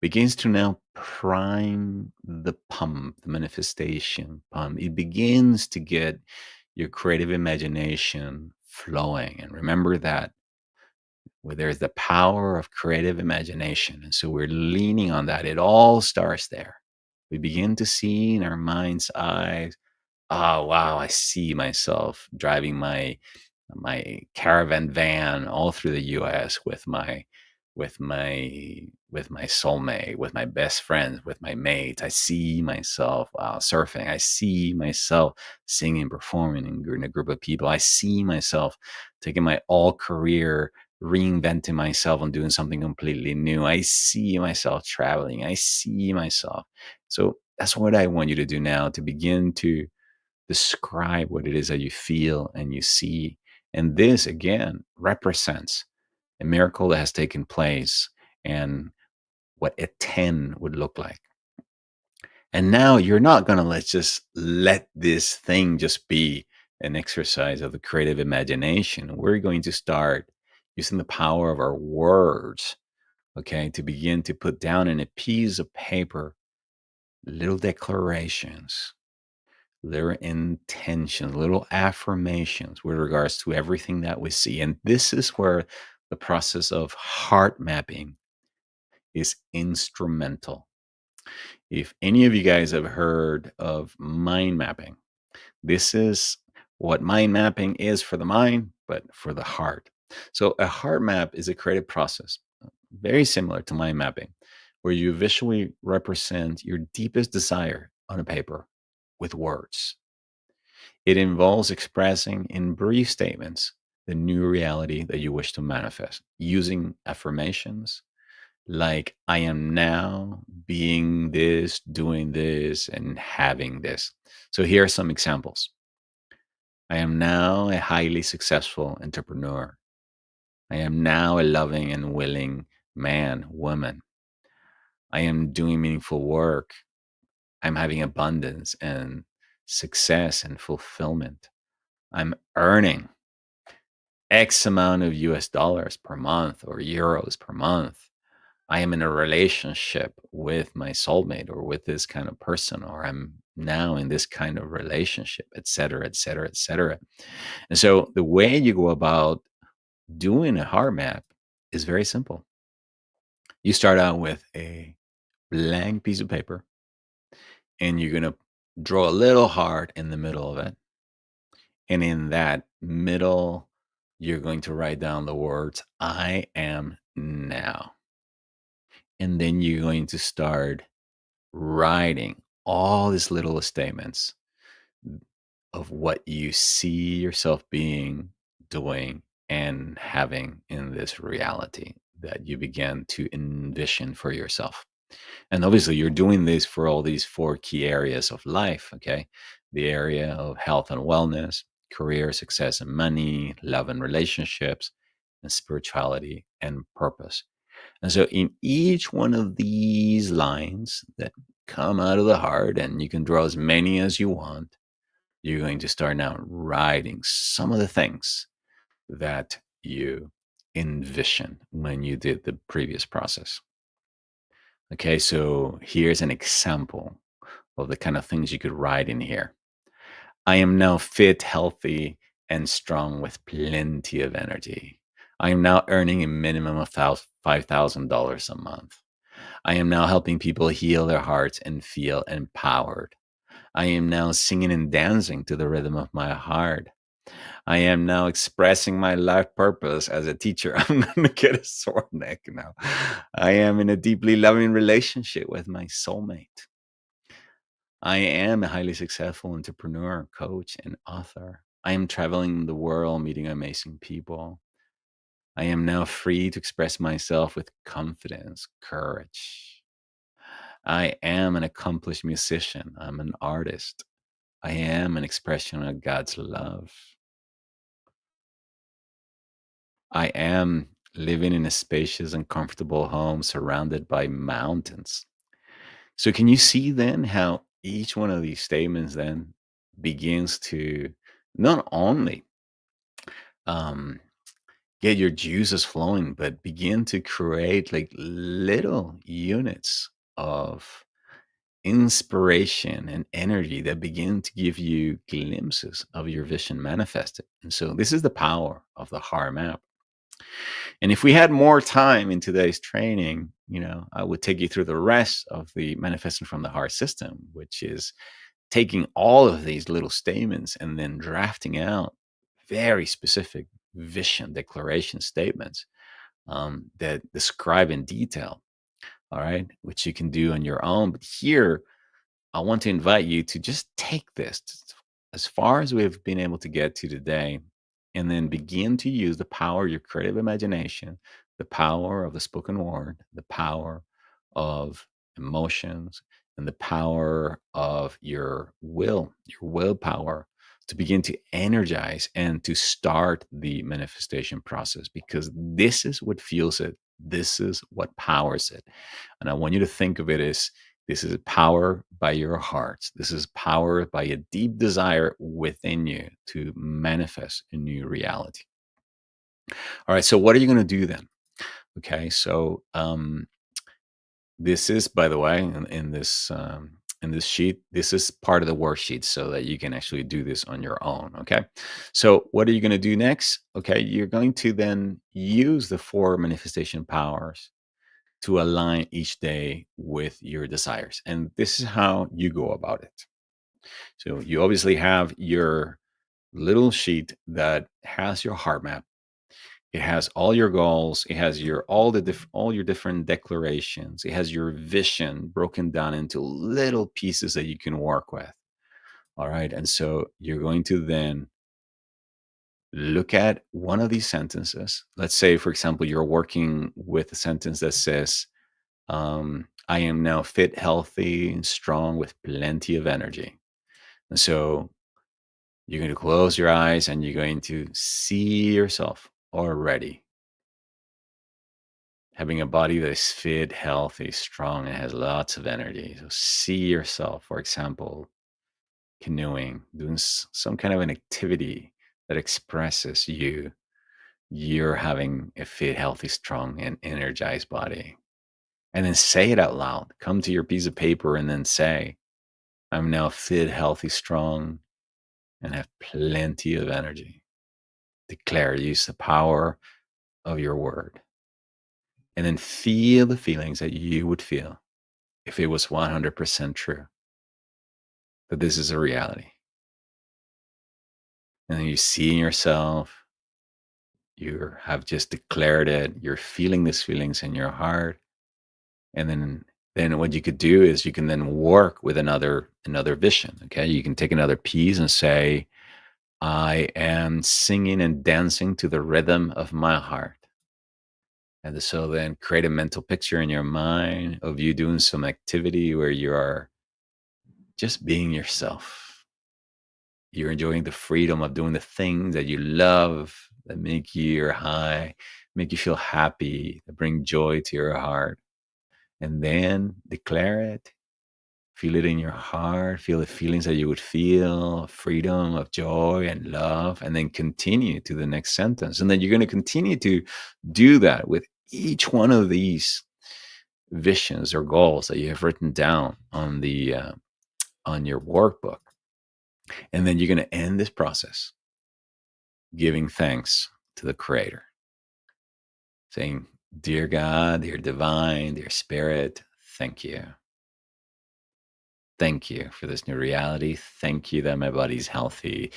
begins to now prime the pump, the manifestation pump. It begins to get your creative imagination flowing. And remember that where there's the power of creative imagination. And so we're leaning on that. It all starts there. We begin to see in our mind's eyes, oh wow, I see myself driving my caravan van all through the US with my soulmate, with my best friends, with my mates. I see myself surfing. I see myself singing, performing in a group of people. I see myself taking my all career, reinventing myself and doing something completely new. I see myself traveling. I see myself. So that's what I want you to do now, to begin to describe what it is that you feel and you see. And this, again, represents a miracle that has taken place and what a 10 would look like. And now you're not going to let this thing just be an exercise of the creative imagination. We're going to start using the power of our words, okay, to begin to put down in a piece of paper little declarations, little intentions, little affirmations with regards to everything that we see. And this is where the process of heart mapping is instrumental. If any of you guys have heard of mind mapping, this is what mind mapping is for the mind, but for the heart. So, a heart map is a creative process, very similar to mind mapping, where you visually represent your deepest desire on a paper with words. It involves expressing in brief statements the new reality that you wish to manifest using affirmations like, I am now being this, doing this, and having this. So here are some examples. I am now a highly successful entrepreneur. I am now a loving and willing man, woman. I am doing meaningful work. I'm having abundance and success and fulfillment. I'm earning X amount of US dollars per month or euros per month. I am in a relationship with my soulmate or with this kind of person, or I'm now in this kind of relationship, et cetera, et cetera, et cetera. And so the way you go about doing a heart map is very simple. You start out with a blank piece of paper and you're going to draw a little heart in the middle of it. And in that middle, you're going to write down the words, I am now. And then you're going to start writing all these little statements of what you see yourself being, doing, and having in this reality that you began to envision for yourself. And obviously, you're doing this for all these four key areas of life, okay? The area of health and wellness, career, success, and money, love and relationships, and spirituality and purpose. And so, in each one of these lines that come out of the heart, and you can draw as many as you want, you're going to start now writing some of the things that you envision when you did the previous process. Okay, so here's an example of the kind of things you could write in here. I am now fit, healthy, and strong with plenty of energy. I am now earning a minimum of $5,000 a month. I am now helping people heal their hearts and feel empowered. I am now singing and dancing to the rhythm of my heart. I am now expressing my life purpose as a teacher. I'm going to get a sore neck now. I am in a deeply loving relationship with my soulmate. I am a highly successful entrepreneur, coach, and author. I am traveling the world, meeting amazing people. I am now free to express myself with confidence, courage. I am an accomplished musician. I'm an artist. I am an expression of God's love. I am living in a spacious and comfortable home surrounded by mountains. So, can you see then how each one of these statements then begins to not only um, get your juices flowing, but begin to create like little units of inspiration and energy that begin to give you glimpses of your vision manifested. And so, this is the power of the heart map. And if we had more time in today's training, I would take you through the rest of the manifesting from the heart system, which is taking all of these little statements and then drafting out very specific vision declaration statements that describe in detail, all right, which you can do on your own. But here, I want to invite you to just take this as far as we've been able to get to today, and then begin to use the power of your creative imagination, the power of the spoken word, the power of emotions, and the power of your willpower to begin to energize and to start the manifestation process, because this is what fuels it. This is what powers it. And I want you to think of it as this is power by your heart. This is power by a deep desire within you to manifest a new reality. All right. So, what are you going to do then? Okay. So, this is, by the way, in this sheet, this is part of the worksheet so that you can actually do this on your own. Okay. So, what are you going to do next? Okay. You're going to then use the four manifestation powers to align each day with your desires. And this is how you go about it. So you obviously have your little sheet that has your heart map. It has all your goals. It has all your different declarations. It has your vision broken down into little pieces that you can work with. All right. And so you're going to then look at one of these sentences. Let's say, for example, you're working with a sentence that says, I am now fit, healthy, and strong with plenty of energy. And so you're going to close your eyes and you're going to see yourself already having a body that is fit, healthy, strong, and has lots of energy. So see yourself, for example, canoeing, doing some kind of an activity that expresses you're having a fit, healthy, strong, and energized body. And then say it out loud. Come to your piece of paper and then say, I'm now fit, healthy, strong, and have plenty of energy. Declare, use the power of your word. And then feel the feelings that you would feel if it was 100% true that this is a reality. And then you see in yourself, you have just declared it, you're feeling these feelings in your heart. And then what you could do is you can then work with another vision. Okay. You can take another piece and say, I am singing and dancing to the rhythm of my heart. And so then create a mental picture in your mind of you doing some activity where you are just being yourself. You're enjoying the freedom of doing the things that you love, that make you high, make you feel happy, that bring joy to your heart. And then declare it. Feel it in your heart. Feel the feelings that you would feel, of freedom, of joy and love, and then continue to the next sentence. And then you're going to continue to do that with each one of these visions or goals that you have written down on your workbook. And then you're going to end this process giving thanks to the Creator, saying, "Dear God, dear Divine, dear Spirit, thank you. Thank you for this new reality. Thank you that my body's healthy.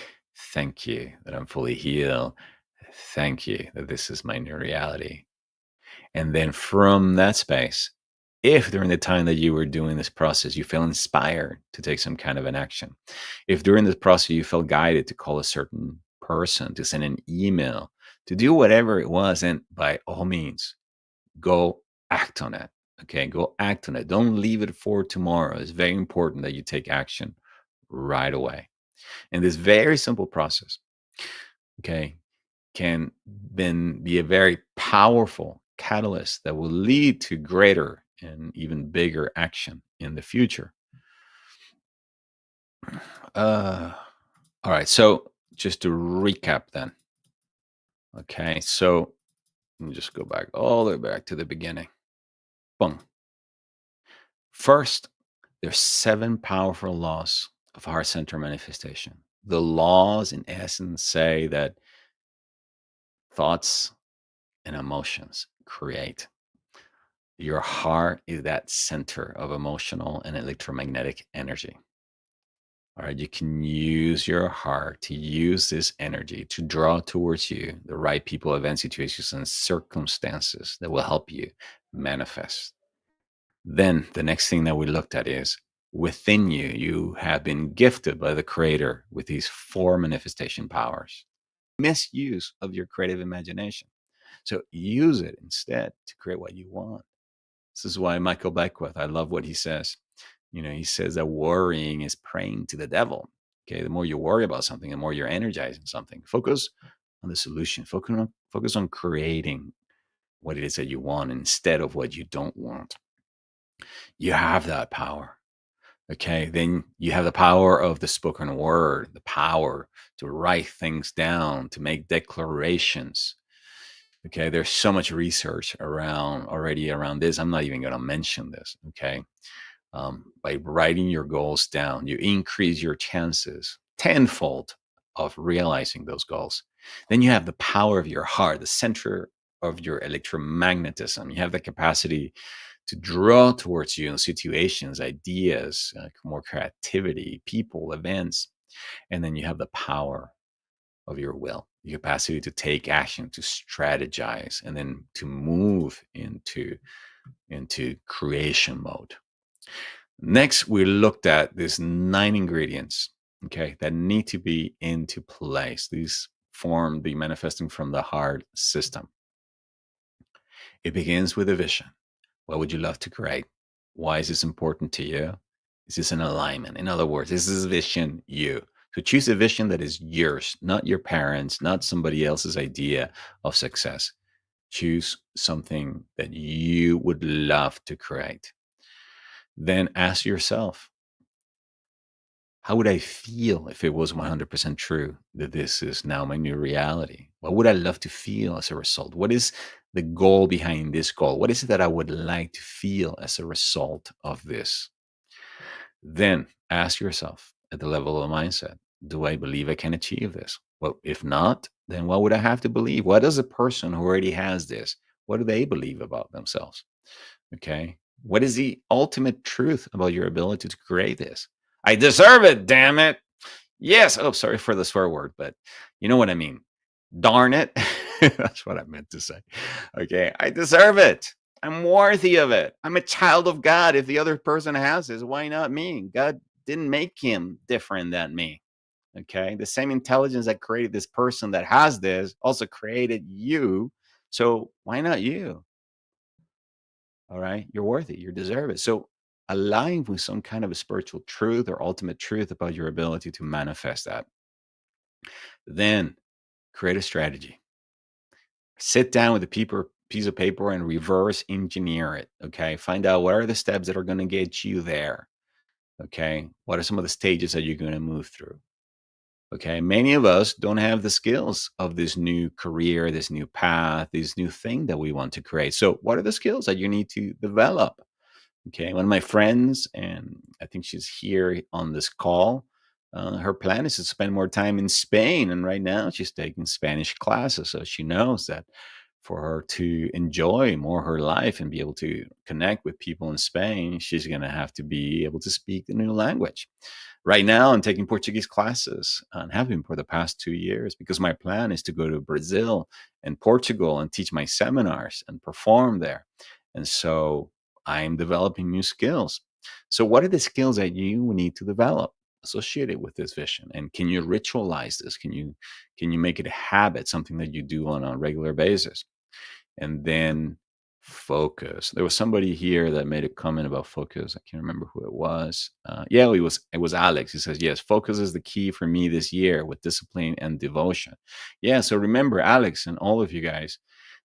Thank you that I'm fully healed. Thank you that this is my new reality." And then from that space, if during the time that you were doing this process, you feel inspired to take some kind of an action, if during this process you felt guided to call a certain person, to send an email, to do whatever it was, and by all means, go act on it. Okay, go act on it. Don't leave it for tomorrow. It's very important that you take action right away. And this very simple process, okay, can then be a very powerful catalyst that will lead to greater and even bigger action in the future. Uh, all right. So just to recap then. Okay. So let me just go back all the way back to the beginning. Boom. First, there's 7 powerful laws of heart center manifestation. The laws, in essence, say that thoughts and emotions create. Your heart is that center of emotional and electromagnetic energy. All right, you can use your heart to use this energy to draw towards you the right people, events, situations, and circumstances that will help you manifest. Then the next thing that we looked at is within you, you have been gifted by the Creator with these 4 manifestation powers. Misuse of your creative imagination. So use it instead to create what you want. This is why Michael Beckwith, I love what he says. He says that worrying is praying to the devil. Okay, the more you worry about something, the more you're energizing something. Focus on the solution. Focus on creating what it is that you want instead of what you don't want. You have that power. Okay, then you have the power of the spoken word, the power to write things down, to make declarations. Okay, there's so much research around this. I'm not even going to mention this. Okay, by writing your goals down, you increase your chances tenfold of realizing those goals. Then you have the power of your heart, the center of your electromagnetism. You have the capacity to draw towards you in situations, ideas, more creativity, people, events. And then you have the power of your will, the capacity to take action, to strategize, and then to move into creation mode. Next, we looked at these 9 ingredients, okay, that need to be into place. These form the manifesting from the heart system. It begins with a vision. What would you love to create? Why is this important to you? Is this an alignment? In other words, is this vision you? So choose a vision that is yours, not your parents, not somebody else's idea of success. Choose something that you would love to create. Then ask yourself, how would I feel if it was 100% true that this is now my new reality? What would I love to feel as a result? What is the goal behind this goal? What is it that I would like to feel as a result of this? Then ask yourself at the level of mindset, do I believe I can achieve this? Well, if not, then what would I have to believe? What does a person who already has this, what do they believe about themselves? Okay. What is the ultimate truth about your ability to create this? I deserve it, damn it. Yes. Oh, sorry for the swear word, but you know what I mean. Darn it. That's what I meant to say. Okay. I deserve it. I'm worthy of it. I'm a child of God. If the other person has this, why not me? God didn't make him different than me. Okay. The same intelligence that created this person that has this also created you. So why not you? All right. You're worthy. You deserve it. So align with some kind of a spiritual truth or ultimate truth about your ability to manifest that. Then create a strategy. Sit down with a piece of paper and reverse engineer it. Okay. Find out what are the steps that are going to get you there. Okay. What are some of the stages that you're going to move through? Okay. Many of us don't have the skills of this new career, this new path, this new thing that we want to create. So, what are the skills that you need to develop? Okay. One of my friends, and I think she's here on this call, her plan is to spend more time in Spain. And right now she's taking Spanish classes. So she knows that for her to enjoy more her life and be able to connect with people in Spain, she's going to have to be able to speak the new language. Right now, I'm taking Portuguese classes and have been for the past 2 years because my plan is to go to Brazil and Portugal and teach my seminars and perform there. And so I'm developing new skills. So, what are the skills that you need to develop associated with this vision? And can you ritualize this? Can you make it a habit, something that you do on a regular basis? And then focus. There was somebody here that made a comment about focus. I can't remember who it was. Yeah, it was Alex. He says, yes, focus is the key for me this year with discipline and devotion. Yeah. So remember, Alex, and all of you guys,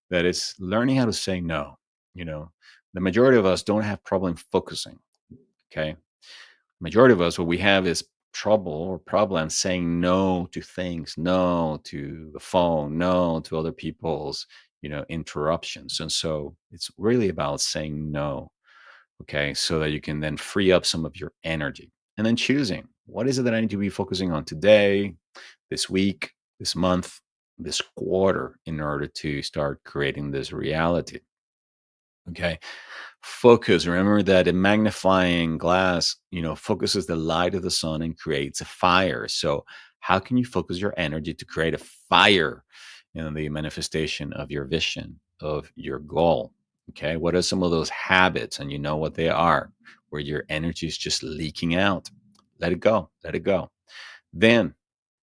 that it's learning how to say no. You know, the majority of us don't have problem focusing. Okay. Majority of us, what we have is trouble or problem saying no to things, no to the phone, no to other people's, interruptions. And so it's really about saying no. Okay. So that you can then free up some of your energy and then choosing what is it that I need to be focusing on today, this week, this month, this quarter in order to start creating this reality. Okay. Focus. Remember that a magnifying glass, focuses the light of the sun and creates a fire. So, how can you focus your energy to create a fire in the manifestation of your vision, of your goal? Okay. What are some of those habits? And you know what they are, where your energy is just leaking out. Let it go. Let it go. Then,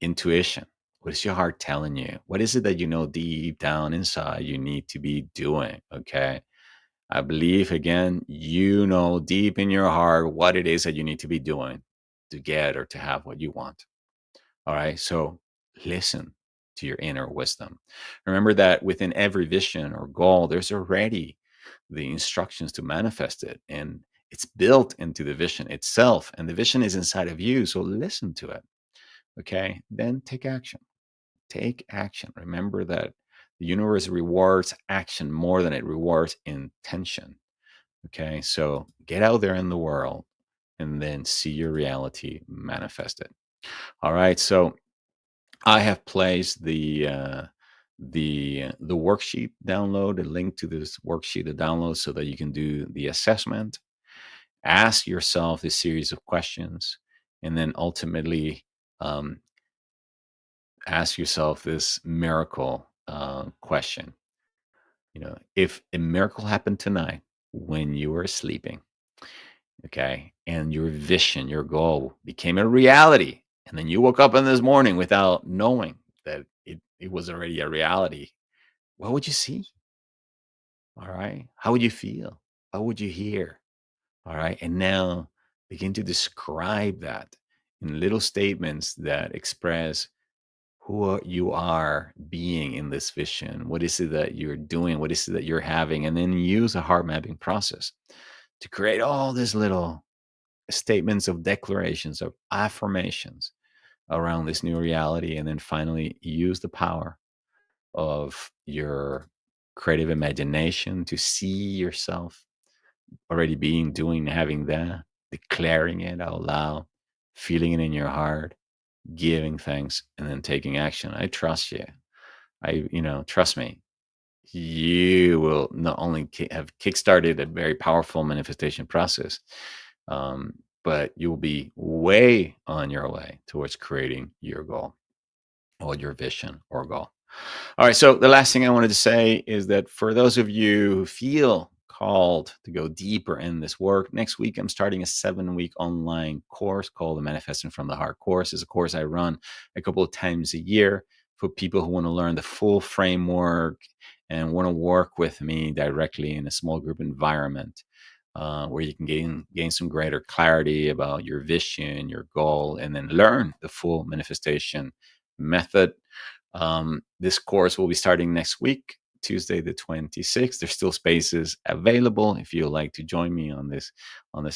intuition. What is your heart telling you? What is it that you know deep down inside you need to be doing? Okay. I believe, again, you know deep in your heart what it is that you need to be doing to get or to have what you want. All right. So listen to your inner wisdom. Remember that within every vision or goal, there's already the instructions to manifest it. And it's built into the vision itself. And the vision is inside of you. So listen to it. Okay. Then take action. Take action. Remember that the universe rewards action more than it rewards intention. Okay, so get out there in the world and then see your reality manifested. All right, so I have placed the worksheet download, a link to this worksheet to download, so that you can do the assessment. Ask yourself this series of questions, and then ultimately um, ask yourself this miracle question. If a miracle happened tonight when you were sleeping, okay, and your vision, your goal became a reality, and then you woke up in this morning without knowing that it was already a reality, what would you see? All right. How would you feel? What would you hear? All right. And now begin to describe that in little statements that express you are being in this vision. What is it that you're doing? What is it that you're having? And then use a heart mapping process to create all these little statements of declarations, of affirmations around this new reality. And then finally, use the power of your creative imagination to see yourself already being, doing, having that, declaring it out loud, feeling it in your heart, giving thanks, and then taking action. I trust you. Trust me, you will not only have kickstarted a very powerful manifestation process, um, but you'll be way on your way towards creating your goal or your vision or goal. All right. So the last thing I wanted to say is that for those of you who feel called to go deeper in this work. Next week, I'm starting a 7-week online course called the Manifesting from the Heart course. It's a course I run a couple of times a year for people who want to learn the full framework and want to work with me directly in a small group environment. Where you can gain some greater clarity about your vision, your goal, and then learn the full manifestation method. This course will be starting next week, Tuesday the 26th. There's still spaces available if you'd like to join me on this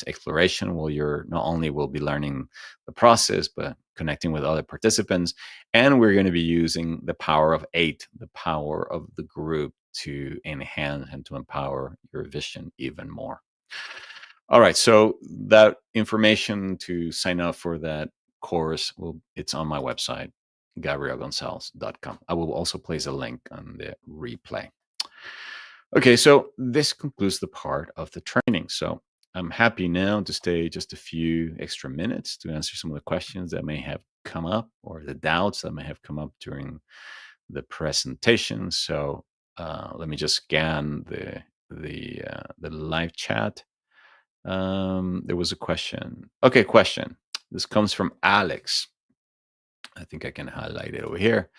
exploration. Well, you're not only will be learning the process, but connecting with other participants, and we're going to be using the power of 8, the power of the group, to enhance and to empower your vision even more. All right, so that information to sign up for that course, it's on my website, gabrielgonsalves.com. I will also place a link on the replay. Okay, so this concludes the part of the training. So I'm happy now to stay just a few extra minutes to answer some of the questions that may have come up, or the doubts that may have come up during the presentation. So let me just scan the live chat. There was a question. Okay, question. This comes from Alex. I think I can highlight it over here.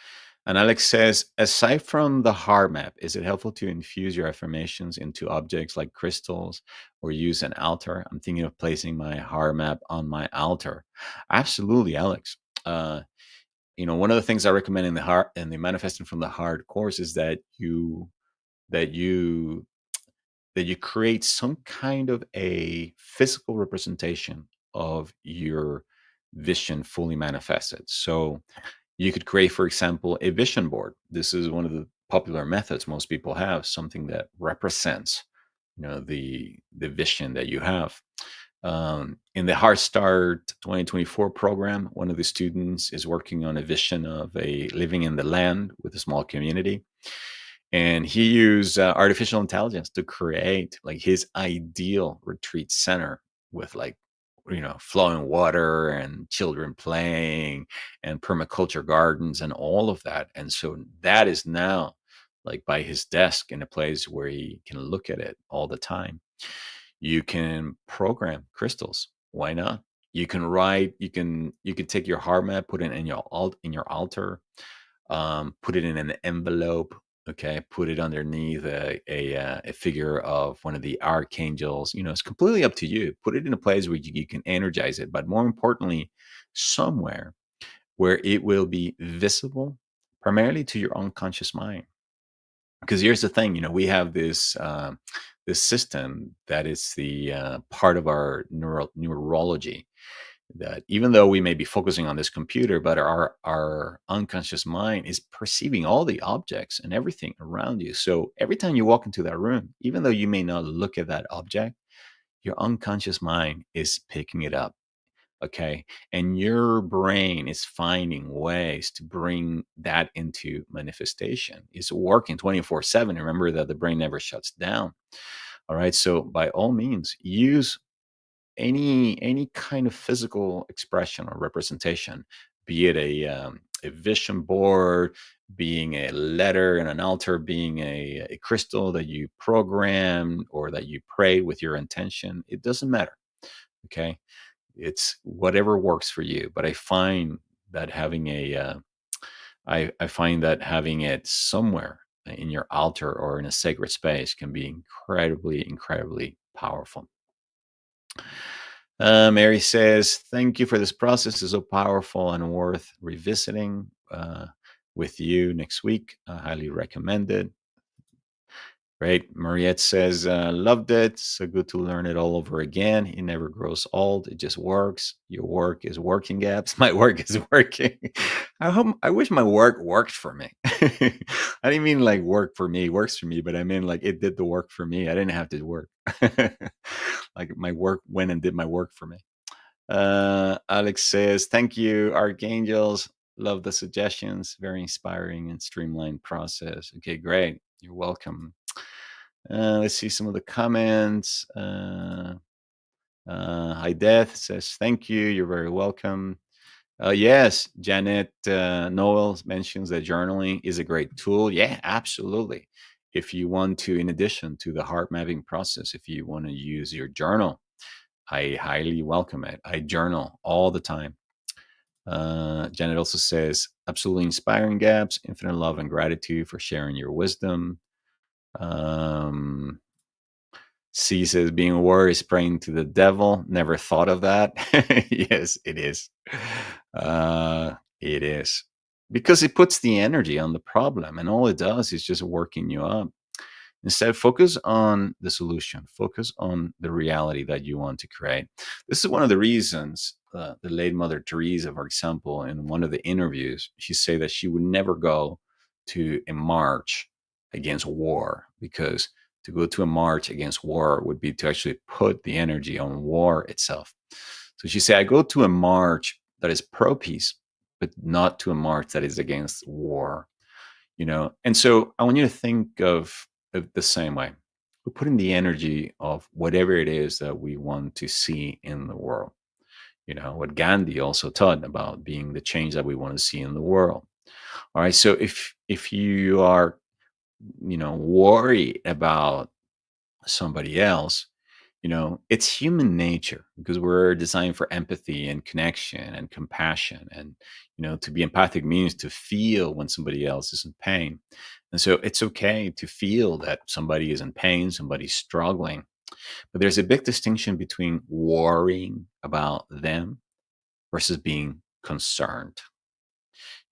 And Alex says, aside from the heart map, is it helpful to infuse your affirmations into objects like crystals or use an altar? I'm thinking of placing my heart map on my altar. Absolutely, Alex. One of the things I recommend in the heart and the manifesting from the heart course is that you that you create some kind of a physical representation of your vision fully manifested. So you could create, for example, a vision board. This is one of the popular methods most people have, something that represents, the vision that you have. In the Heart Start 2024 program, one of the students is working on a vision of a living in the land with a small community, and he used artificial intelligence to create like his ideal retreat center with like flowing water and children playing and permaculture gardens and all of that. And so that is now like by his desk in a place where he can look at it all the time. You can program crystals. Why not? You can write. You can take your heart map, put it in your altar, put it in an envelope. Okay, put it underneath a figure of one of the archangels. It's completely up to you. Put it in a place where you can energize it, but more importantly, somewhere where it will be visible, primarily to your unconscious mind. Because here's the thing, we have this system that is the part of our neurology, that even though we may be focusing on this computer, but our unconscious mind is perceiving all the objects and everything around you. So every time you walk into that room, even though you may not look at that object, your unconscious mind is picking it up. Okay. And your brain is finding ways to bring that into manifestation. It's working 24/7. Remember that the brain never shuts down. All right. So by all means, use any kind of physical expression or representation, be it a vision board, being a letter and an altar, being a crystal that you program or that you pray with your intention. It doesn't matter. Okay, it's whatever works for you. But I find that I find that having it somewhere in your altar or in a sacred space can be incredibly powerful. Mary says, thank you for this process. It's so powerful and worth revisiting with you next week. I highly recommend it. Great. Mariette says, loved it. So good to learn it all over again. It never grows old. It just works. Your work is working, Gabs. My work is working. I wish my work worked for me. I didn't mean like work for me, works for me, but I mean like it did the work for me. I didn't have to work. Like my work went and did my work for me. Alex says, thank you, Archangels. Love the suggestions. Very inspiring and streamlined process. Okay, great. You're welcome. Let's see some of the comments. Hi, Death says, thank you. You're very welcome. Yes, Janet Noel mentions that journaling is a great tool. Yeah, absolutely. if you want to, in addition to the heart mapping process, if you want to use your journal, I highly welcome it. I journal all the time. Janet also says, absolutely inspiring, Gabs. Infinite love and gratitude for sharing your wisdom. Um, C says, being aware is praying to the devil. Never thought of that. Yes, it is. It is. Because it puts the energy on the problem, and all it does is just working you up. Instead, focus on the solution, focus on the reality that you want to create. This is one of the reasons the late Mother Teresa, for example, in one of the interviews, she said that she would never go to a march against war, because to go to a march against war would be to actually put the energy on war itself. So she said, I go to a march that is pro peace, but not to a march that is against war. And so I want you to think of it the same way. We're putting the energy of whatever it is that we want to see in the world. What Gandhi also taught about being the change that we want to see in the world. All right, so if you are worried about somebody else, it's human nature, because we're designed for empathy and connection and compassion. And to be empathic means to feel when somebody else is in pain. And so it's okay to feel that somebody is in pain, somebody's struggling. But there's a big distinction between worrying about them versus being concerned.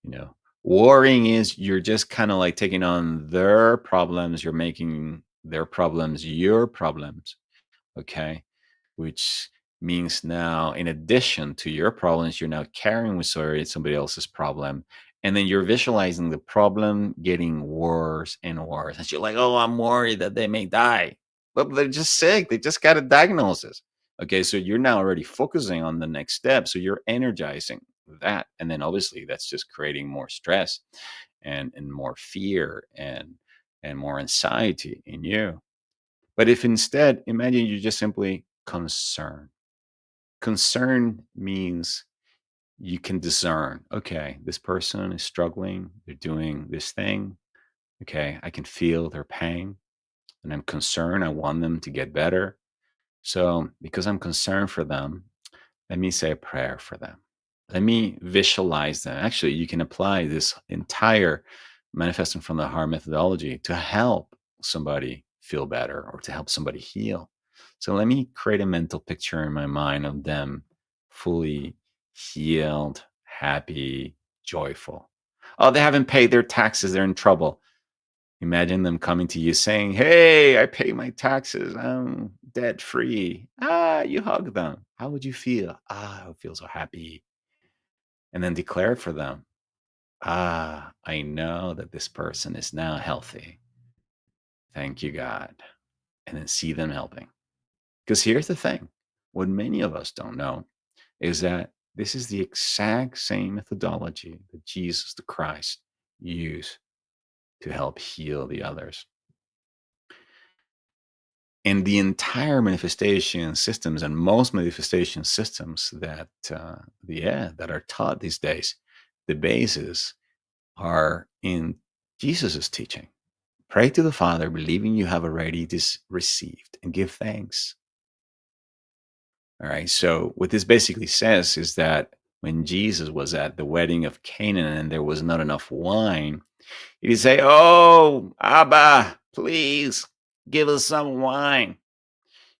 you know Worrying is you're just kind of like taking on their problems, you're making their problems your problems. Okay, which means now, in addition to your problems, you're now carrying with somebody else's problem. And then you're visualizing the problem getting worse and worse. And you're like, oh, I'm worried that they may die. But they're just sick. They just got a diagnosis. Okay, so you're now already focusing on the next step. So you're energizing that. And then obviously that's just creating more stress and more fear and more anxiety in you. But if instead, imagine you just simply concern. Concern means you can discern, okay, this person is struggling, they're doing this thing. Okay, I can feel their pain and I'm concerned. I want them to get better. So, because I'm concerned for them, let me say a prayer for them. Let me visualize them. Actually, you can apply this entire manifesting from the heart methodology to help somebody feel better or to help somebody heal. So let me create a mental picture in my mind of them fully healed, happy, joyful. Oh, they haven't paid their taxes. They're in trouble. Imagine them coming to you saying, hey, I pay my taxes. I'm debt free. You hug them. How would you feel? I would feel so happy. And then declare for them, I know that this person is now healthy. Thank you, God. And then see them helping. Because here's the thing, what many of us don't know is that this is the exact same methodology that Jesus the Christ used to help heal the others. And the entire manifestation systems and most manifestation systems that are taught these days, the basis are in Jesus's teaching. Pray to the Father, believing you have already received, and give thanks. All right. So what this basically says is that when Jesus was at the wedding of Canaan and there was not enough wine, he would say, "Oh, Abba, please give us some wine."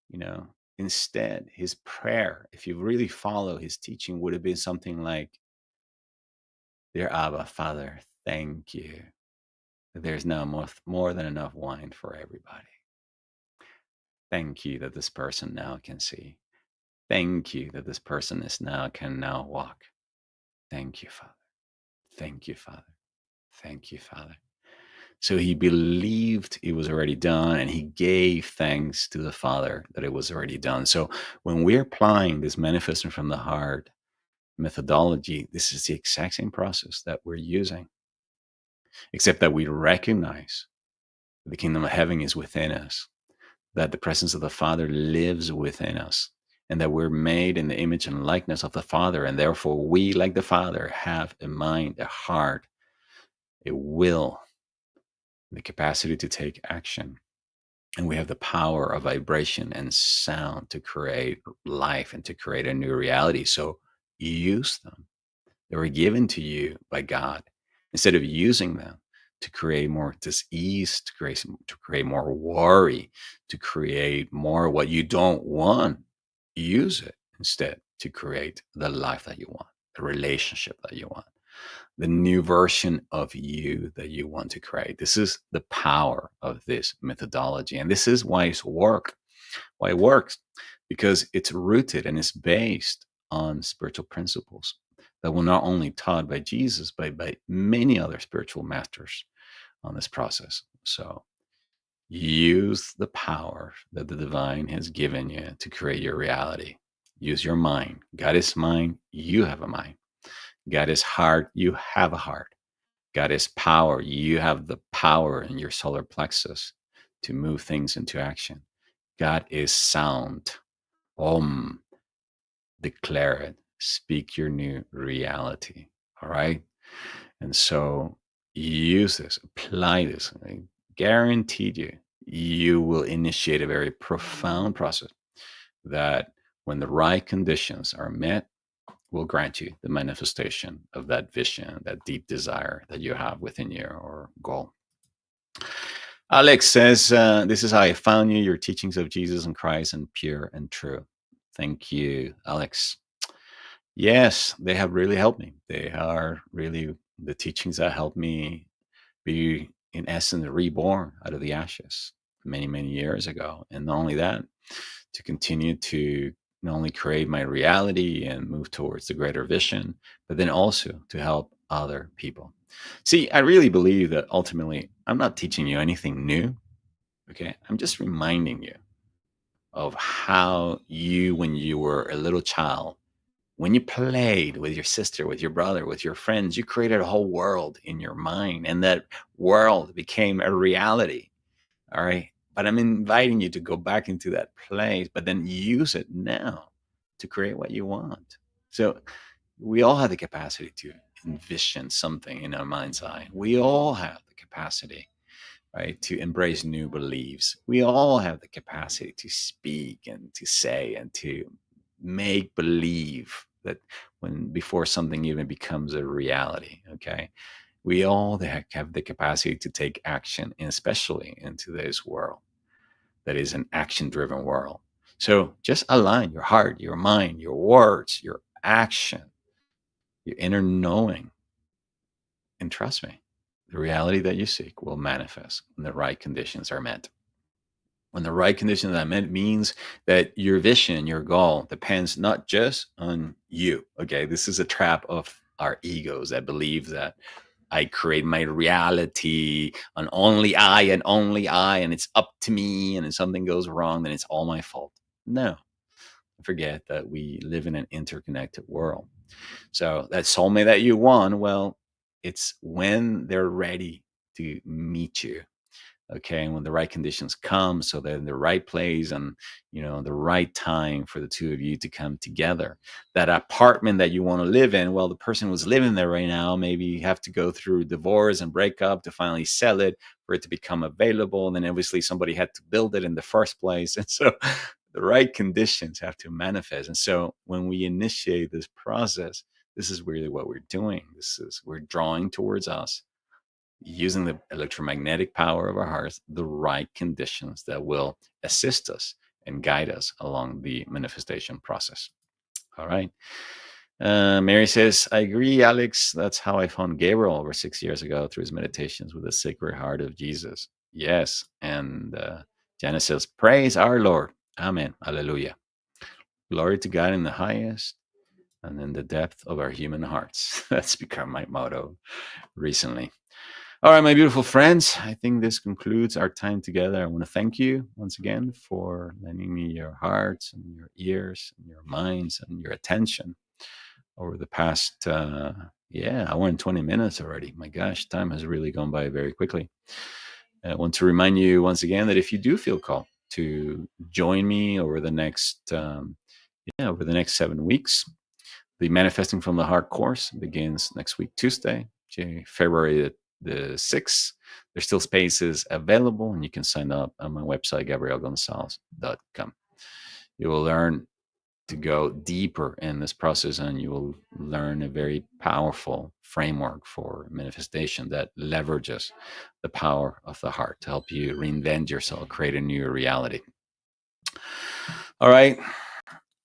You know, Instead, his prayer, if you really follow his teaching, would have been something like, "Dear Abba, Father, thank you that there's now more than enough wine for everybody. Thank you that this person now can see. Thank you that this person can now walk. Thank you, Father. Thank you, Father. Thank you, Father." So he believed it was already done and he gave thanks to the Father that it was already done. So when we're applying this manifesting from the heart methodology, this is the exact same process that we're using, except that we recognize that the kingdom of heaven is within us, that the presence of the Father lives within us, and that we're made in the image and likeness of the Father. And therefore, we, like the Father, have a mind, a heart, a will the capacity to take action. And we have the power of vibration and sound to create life and to create a new reality. So use them. They were given to you by God. Instead of using them to create more disease, to create more worry, to create more what you don't want, use it instead to create the life that you want, the relationship that you want, the new version of you that you want to create. This is the power of this methodology. And this is why it works, because it's rooted and it's based on spiritual principles that were not only taught by Jesus, but by many other spiritual masters on this process. So use the power that the divine has given you to create your reality. Use your mind. God is mind, you have a mind. God is heart, you have a heart. God is power, you have the power in your solar plexus to move things into action. God is sound. Om, declare it, speak your new reality. All right. And so use this, apply this. I guarantee you, you will initiate a very profound process that, when the right conditions are met, will grant you the manifestation of that vision, that deep desire that you have within you, or goal. Alex says, this is how I found you, your teachings of Jesus and Christ, and pure and true. Thank you, Alex. Yes, they have really helped me. They are really the teachings that helped me be, in essence, reborn out of the ashes many, many years ago. And not only that, to continue to not only create my reality and move towards the greater vision, but then also to help other people. See, I really believe that ultimately, I'm not teaching you anything new. Okay. I'm just reminding you of how you, when you were a little child, when you played with your sister, with your brother, with your friends, you created a whole world in your mind, and that world became a reality. All right. But I'm inviting you to go back into that place, but then use it now to create what you want. So we all have the capacity to envision something in our mind's eye. We all have the capacity, right, to embrace new beliefs. We all have the capacity to speak and to say and to make believe that, when before something even becomes a reality. Okay. We all have the capacity to take action, and especially in today's world that is an action driven world. So just align your heart, your mind, your words, your action, your inner knowing, and trust me, the reality that you seek will manifest when the right conditions are met. When the right conditions are met means that your vision, your goal depends not just on you. Okay. This is a trap of our egos that believe that I create my reality on only I, and it's up to me. And if something goes wrong, then it's all my fault. No, forget that we live in an interconnected world. So that soulmate that you want, well, it's when they're ready to meet you. Okay, and when the right conditions come, so they're in the right place, and the right time for the two of you to come together. That apartment that you want to live in, well, the person who's living there right now, maybe you have to go through divorce and breakup to finally sell it for it to become available, and then obviously somebody had to build it in the first place. And so the right conditions have to manifest. And so when we initiate this process, this is really what we're doing. We're drawing towards us, using the electromagnetic power of our hearts, the right conditions that will assist us and guide us along the manifestation process. All right. Mary says, I agree, Alex. That's how I found Gabriel over 6 years ago, through his meditations with the Sacred Heart of Jesus. Yes. And Janice says, praise our Lord. Amen. Alleluia. Glory to God in the highest, and in the depth of our human hearts. That's become my motto recently. All right, my beautiful friends, I think this concludes our time together. I want to thank you once again for lending me your hearts and your ears and your minds and your attention over the past, hour and 20 minutes already. My gosh, time has really gone by very quickly. I want to remind you once again that if you do feel called to join me over the next, over the next 7 weeks, the Manifesting from the Heart course begins next week, Tuesday, February the 6th. There's still spaces available, and you can sign up on my website, gabrielgonsalves.com. You will learn to go deeper in this process, and you will learn a very powerful framework for manifestation that leverages the power of the heart to help you reinvent yourself, create a new reality. All right.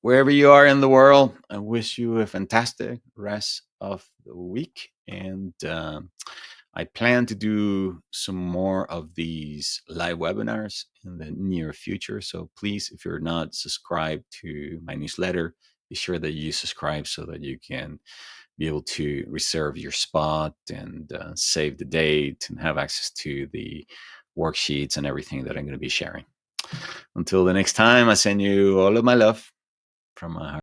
Wherever you are in the world, I wish you a fantastic rest of the week. And I plan to do some more of these live webinars in the near future. So please, if you're not subscribed to my newsletter, be sure that you subscribe so that you can be able to reserve your spot and save the date and have access to the worksheets and everything that I'm going to be sharing. Until the next time, I send you all of my love from my heart.